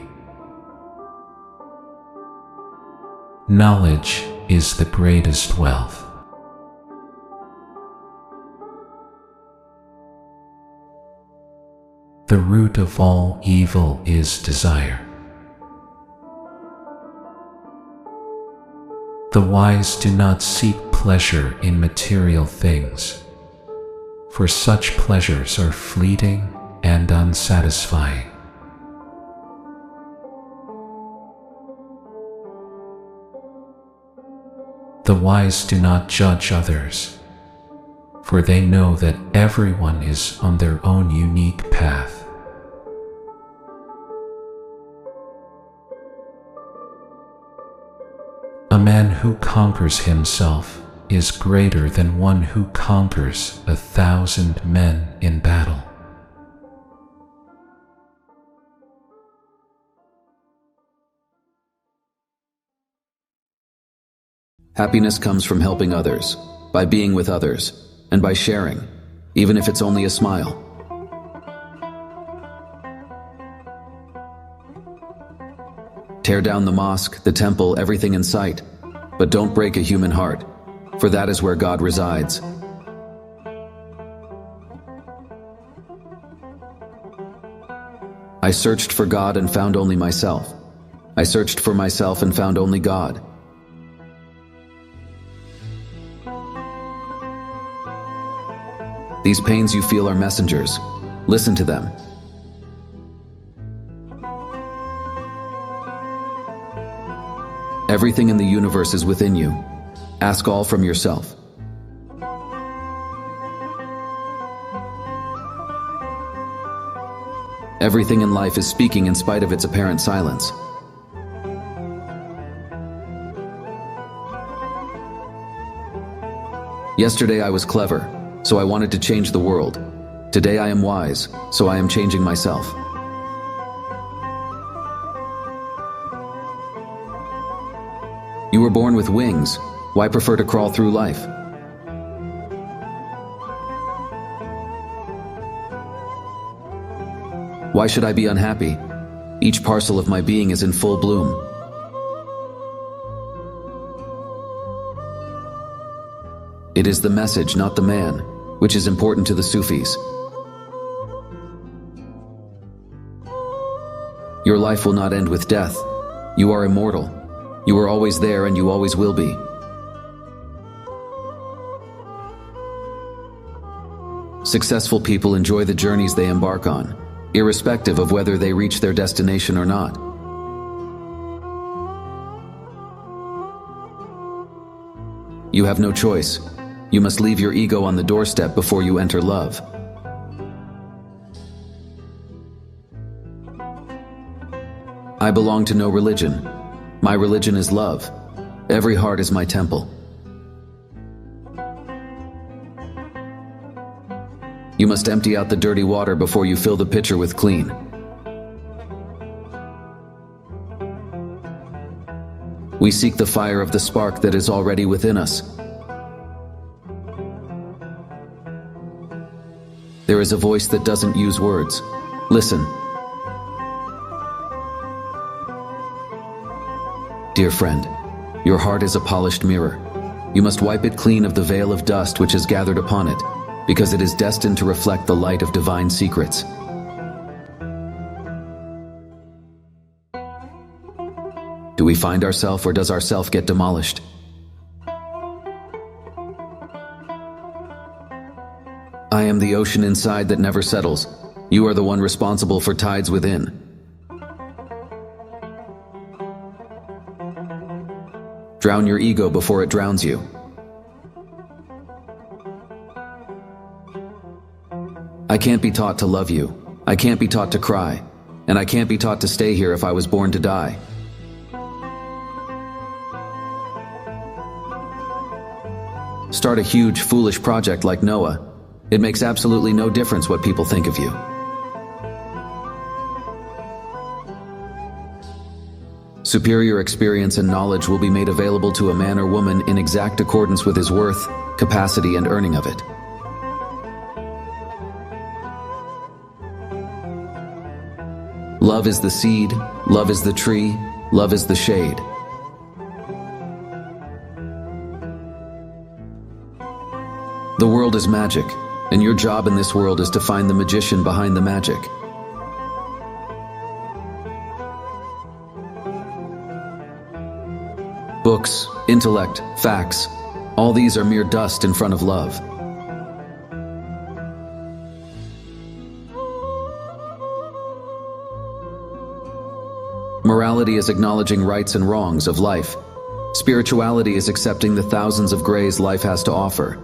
Knowledge is the greatest wealth. The root of all evil is desire. The wise do not seek pleasure in material things, for such pleasures are fleeting and unsatisfying. The wise do not judge others, for they know that everyone is on their own unique path. A man who conquers himself is greater than one who conquers 1,000 men in battle. Happiness comes from helping others, by being with others, and by sharing, even if it's only a smile. Tear down the mosque, the temple, everything in sight, but don't break a human heart, for that is where God resides. I searched for God and found only myself. I searched for myself and found only God. These pains you feel are messengers. Listen to them. Everything in the universe is within you. Ask all from yourself. Everything in life is speaking in spite of its apparent silence. Yesterday I was clever, so I wanted to change the world. Today I am wise, so I am changing myself. You were born with wings. Why prefer to crawl through life? Why should I be unhappy? Each parcel of my being is in full bloom. It is the message, not the man, which is important to the Sufis. Your life will not end with death. You are immortal. You are always there and you always will be. Successful people enjoy the journeys they embark on, irrespective of whether they reach their destination or not. You have no choice. You must leave your ego on the doorstep before you enter love. I belong to no religion. My religion is love. Every heart is my temple. You must empty out the dirty water before you fill the pitcher with clean. We seek the fire of the spark that is already within us. There is a voice that doesn't use words. Listen. Dear friend, your heart is a polished mirror. You must wipe it clean of the veil of dust which has gathered upon it, because it is destined to reflect the light of divine secrets. Do we find ourself or does ourself get demolished? I am the ocean inside that never settles. You are the one responsible for tides within. Drown your ego before it drowns you. I can't be taught to love you. I can't be taught to cry. And I can't be taught to stay here if I was born to die. Start a huge, foolish project like Noah. It makes absolutely no difference what people think of you. Superior experience and knowledge will be made available to a man or woman in exact accordance with his worth, capacity, and earning of it. Love is the seed, love is the tree, love is the shade. The world is magic, and your job in this world is to find the magician behind the magic. Books, intellect, facts, all these are mere dust in front of love. Morality is acknowledging rights and wrongs of life. Spirituality is accepting the thousands of grays life has to offer.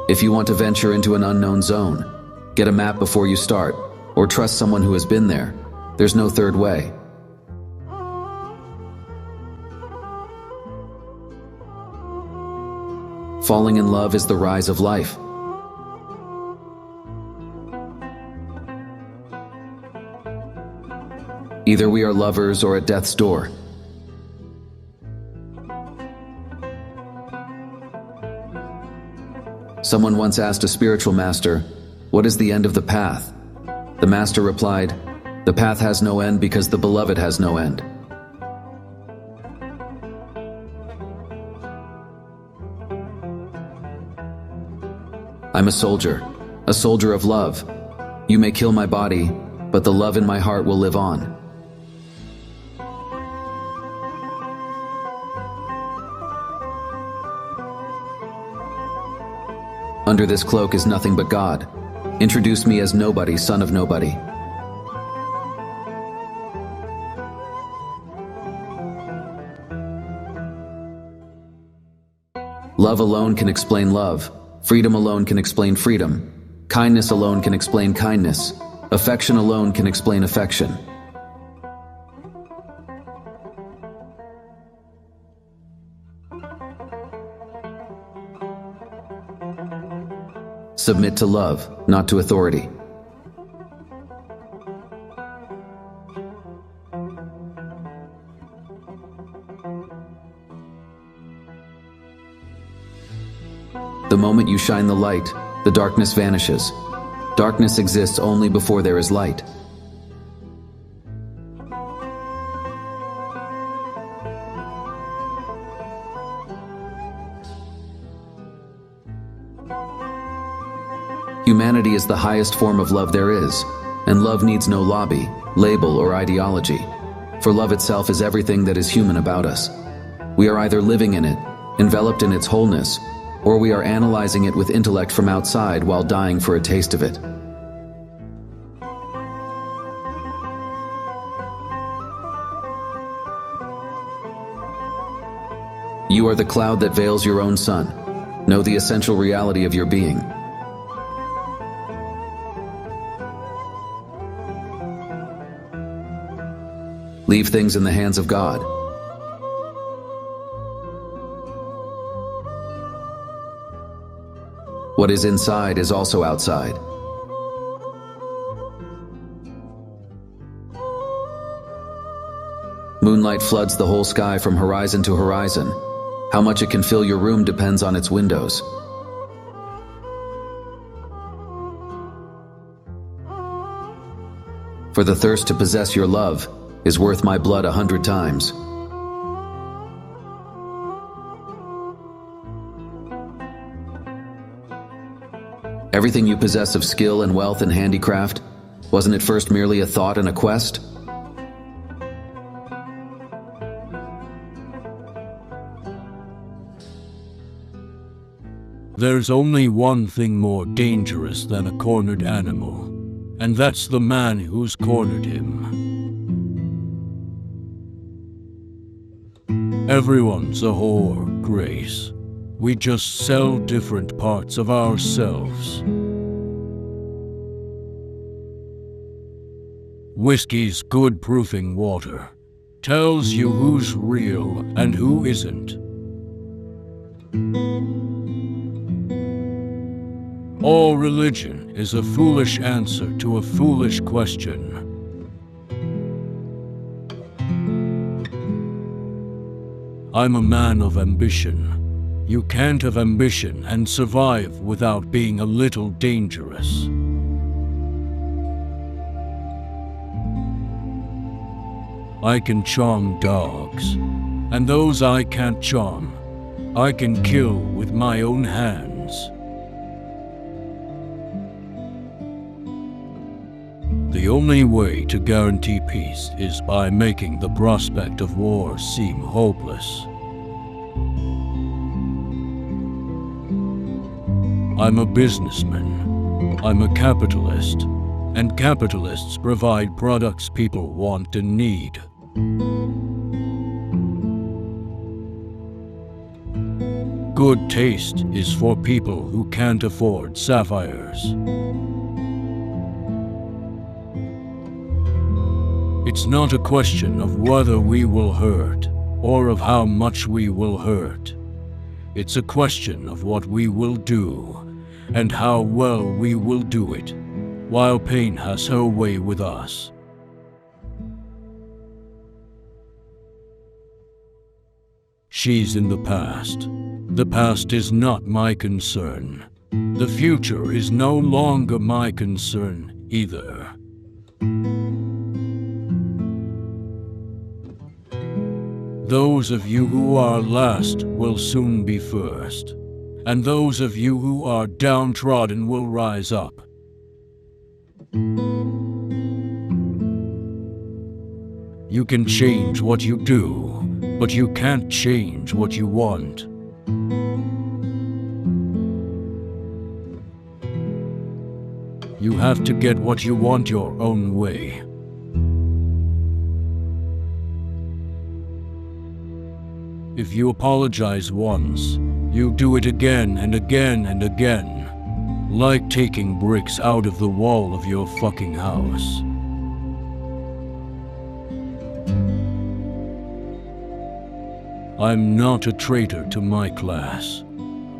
If you want to venture into an unknown zone, get a map before you start, or trust someone who has been there. There's no third way. Falling in love is the rise of life. Either we are lovers or at death's door. Someone once asked a spiritual master, "What is the end of the path?" The master replied, "The path has no end because the beloved has no end." I'm a soldier of love. You may kill my body, but the love in my heart will live on. Under this cloak is nothing but God. Introduce me as nobody, son of nobody. Love alone can explain love. Freedom alone can explain freedom. Kindness alone can explain kindness. Affection alone can explain affection. Submit to love, not to authority. The moment you shine the light, the darkness vanishes. Darkness exists only before there is light. Humanity is the highest form of love there is, and love needs no lobby, label, or ideology, for love itself is everything that is human about us. We are either living in it, enveloped in its wholeness, or we are analyzing it with intellect from outside while dying for a taste of it. You are the cloud that veils your own sun. Know the essential reality of your being. Leave things in the hands of God. What is inside is also outside. Moonlight floods the whole sky from horizon to horizon. How much it can fill your room depends on its windows. For the thirst to possess your love is worth my blood 100 times. Everything you possess of skill and wealth and handicraft, wasn't it first merely a thought and a quest? There's only one thing more dangerous than a cornered animal, and that's the man who's cornered him. Everyone's a whore, Grace. We just sell different parts of ourselves. Whiskey's good proofing water tells you who's real and who isn't. All religion is a foolish answer to a foolish question. I'm a man of ambition. You can't have ambition and survive without being a little dangerous. I can charm dogs, and those I can't charm, I can kill with my own hands. The only way to guarantee peace is by making the prospect of war seem hopeless. I'm a businessman. I'm a capitalist, and capitalists provide products people want and need. Good taste is for people who can't afford sapphires. It's not a question of whether we will hurt, or of how much we will hurt. It's a question of what we will do, and how well we will do it, while pain has her way with us. She's in the past. The past is not my concern. The future is no longer my concern either. Those of you who are last will soon be first, and those of you who are downtrodden will rise up. You can change what you do, but you can't change what you want. You have to get what you want your own way. If you apologize once, you do it again and again and again, like taking bricks out of the wall of your fucking house. I'm not a traitor to my class.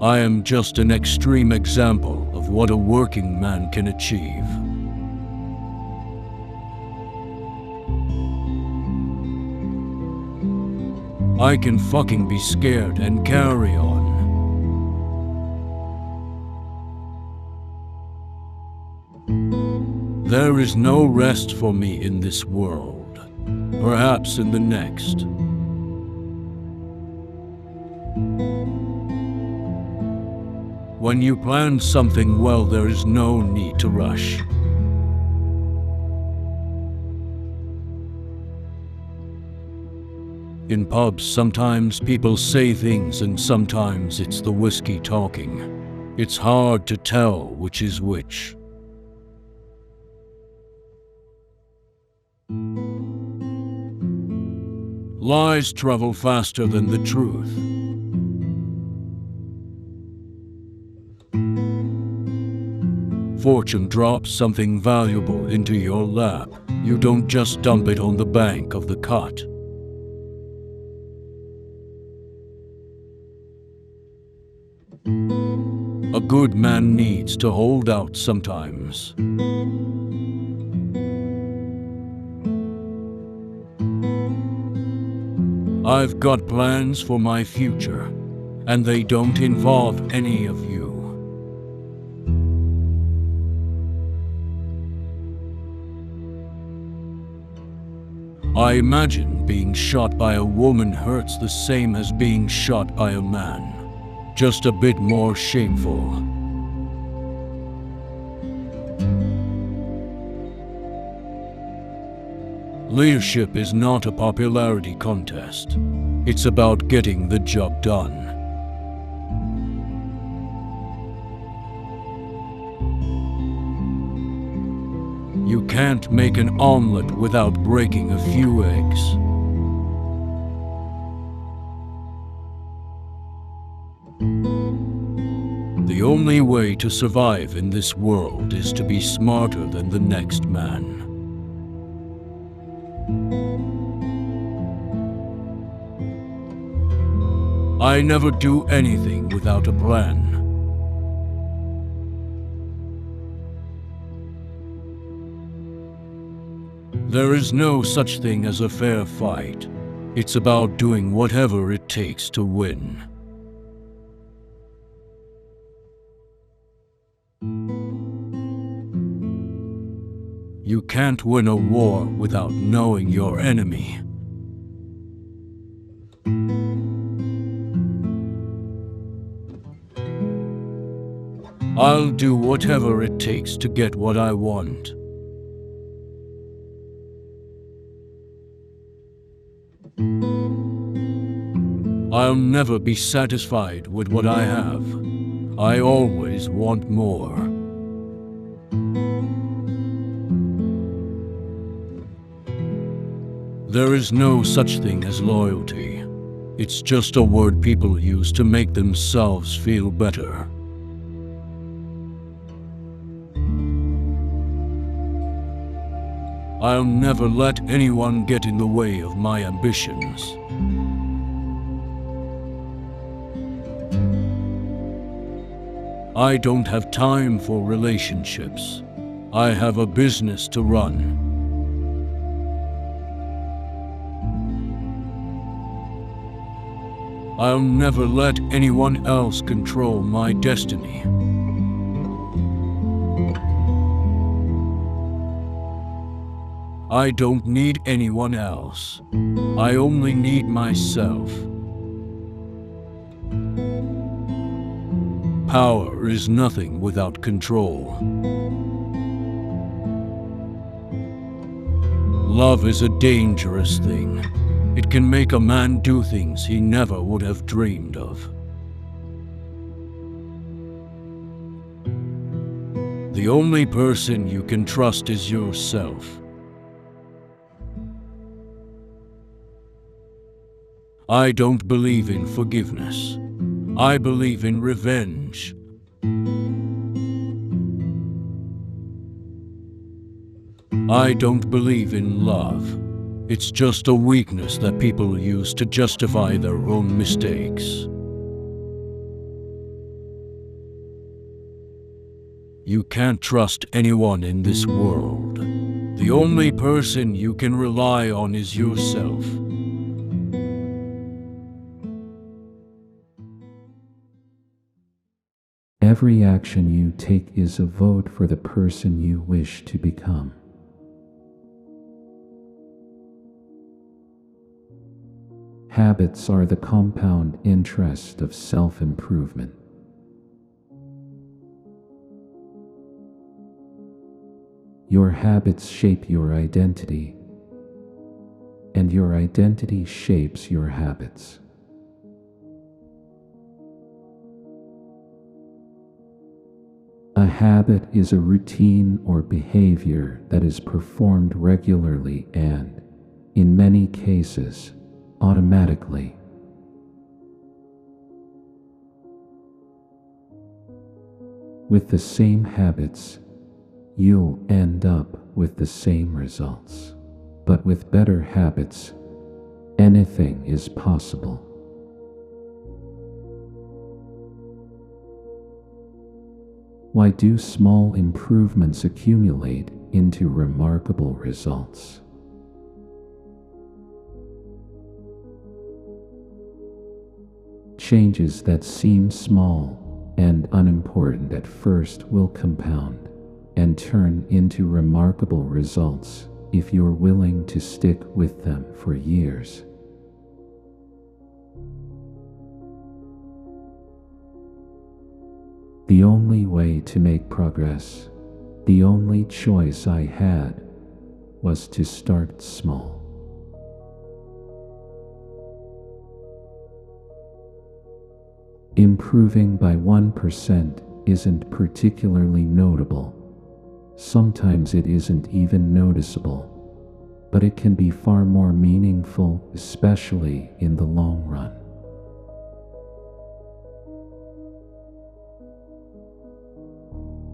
I am just an extreme example of what a working man can achieve. I can fucking be scared and carry on. There is no rest for me in this world, perhaps in the next. When you plan something well, there is no need to rush. In pubs, sometimes people say things and sometimes it's the whiskey talking. It's hard to tell which is which. Lies travel faster than the truth. Fortune drops something valuable into your lap. You don't just dump it on the bank of the cut. A good man needs to hold out sometimes. I've got plans for my future, and they don't involve any of you. I imagine being shot by a woman hurts the same as being shot by a man. Just a bit more shameful. Leadership is not a popularity contest. It's about getting the job done. You can't make an omelet without breaking a few eggs. The only way to survive in this world is to be smarter than the next man. I never do anything without a plan. There is no such thing as a fair fight. It's about doing whatever it takes to win. You can't win a war without knowing your enemy. I'll do whatever it takes to get what I want. I'll never be satisfied with what I have. I always want more. There is no such thing as loyalty. It's just a word people use to make themselves feel better. I'll never let anyone get in the way of my ambitions. I don't have time for relationships. I have a business to run. I'll never let anyone else control my destiny. I don't need anyone else. I only need myself. Power is nothing without control. Love is a dangerous thing. It can make a man do things he never would have dreamed of. The only person you can trust is yourself. I don't believe in forgiveness. I believe in revenge. I don't believe in love. It's just a weakness that people use to justify their own mistakes. You can't trust anyone in this world. The only person you can rely on is yourself. Every action you take is a vote for the person you wish to become. Habits are the compound interest of self-improvement. Your habits shape your identity, and your identity shapes your habits. A habit is a routine or behavior that is performed regularly and, in many cases, automatically. With the same habits, you'll end up with the same results. But with better habits, anything is possible. Why do small improvements accumulate into remarkable results? Changes that seem small and unimportant at first will compound and turn into remarkable results if you're willing to stick with them for years. The only way to make progress, the only choice I had, was to start small. Improving by 1% isn't particularly notable. Sometimes it isn't even noticeable, but it can be far more meaningful, especially in the long run.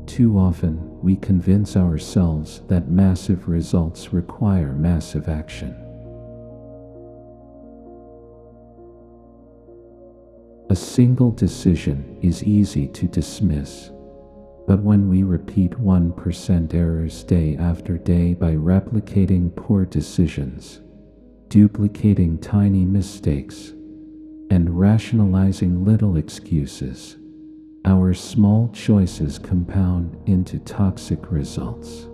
Too often, we convince ourselves that massive results require massive action. A single decision is easy to dismiss, but when we repeat 1% errors day after day by replicating poor decisions, duplicating tiny mistakes, and rationalizing little excuses, our small choices compound into toxic results.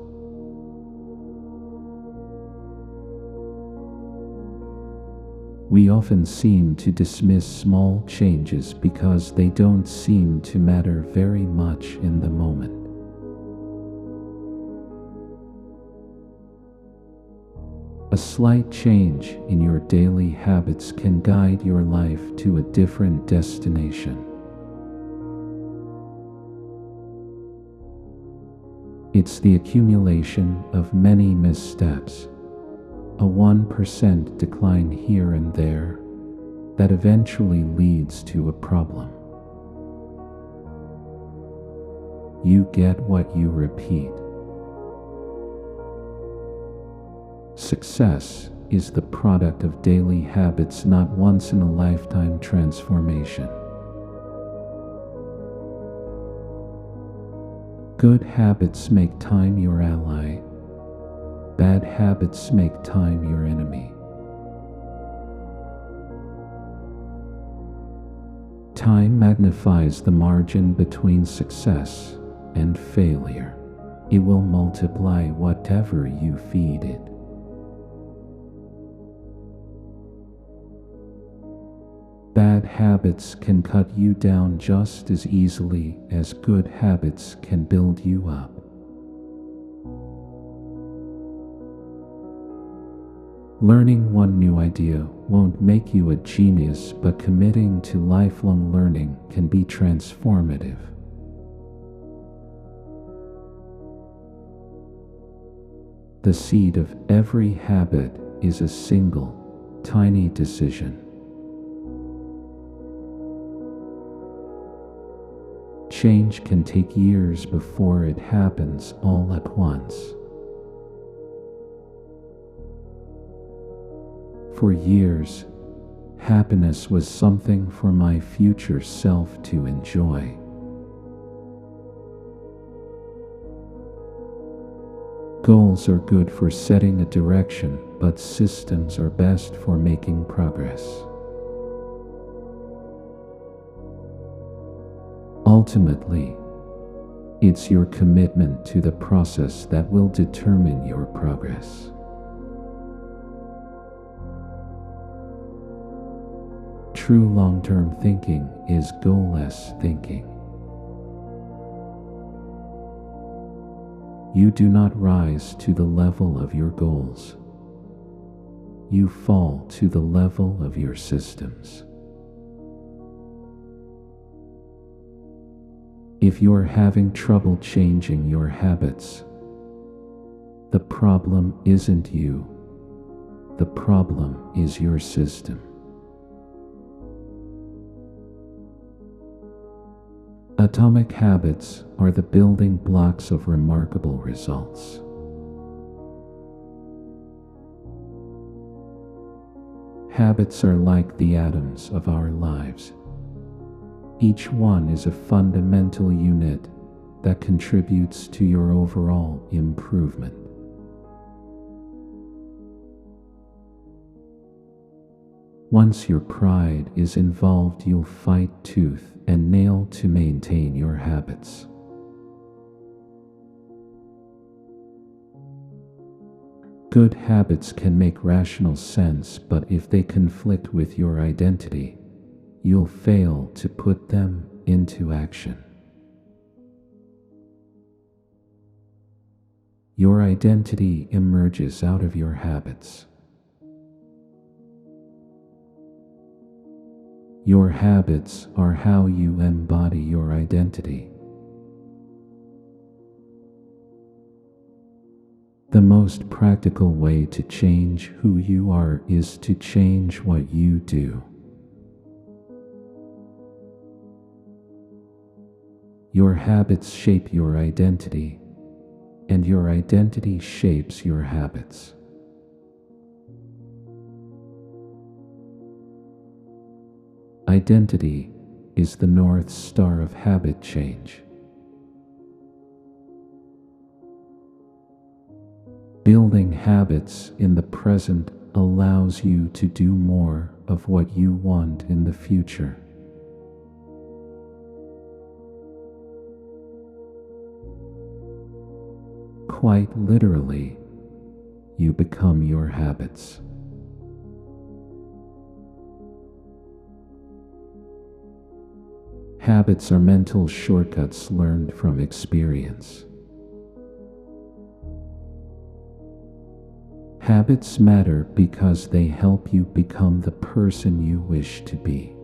We often seem to dismiss small changes because they don't seem to matter very much in the moment. A slight change in your daily habits can guide your life to a different destination. It's the accumulation of many missteps, a 1% decline here and there, that eventually leads to a problem. You get what you repeat. Success is the product of daily habits, not once-in-a-lifetime transformation. Good habits make time your ally. Bad habits make time your enemy. Time magnifies the margin between success and failure. It will multiply whatever you feed it. Bad habits can cut you down just as easily as good habits can build you up. Learning one new idea won't make you a genius, but committing to lifelong learning can be transformative. The seed of every habit is a single, tiny decision. Change can take years before it happens all at once. For years, happiness was something for my future self to enjoy. Goals are good for setting a direction, but systems are best for making progress. Ultimately, it's your commitment to the process that will determine your progress. True long-term thinking is goal-less thinking. You do not rise to the level of your goals. You fall to the level of your systems. If you're having trouble changing your habits, the problem isn't you. The problem is your system. Atomic habits are the building blocks of remarkable results. Habits are like the atoms of our lives. Each one is a fundamental unit that contributes to your overall improvement. Once your pride is involved, you'll fight tooth and nail to maintain your habits. Good habits can make rational sense, but if they conflict with your identity, you'll fail to put them into action. Your identity emerges out of your habits. Your habits are how you embody your identity. The most practical way to change who you are is to change what you do. Your habits shape your identity, and your identity shapes your habits. Identity is the North Star of habit change. Building habits in the present allows you to do more of what you want in the future. Quite literally, you become your habits. Habits are mental shortcuts learned from experience. Habits matter because they help you become the person you wish to be.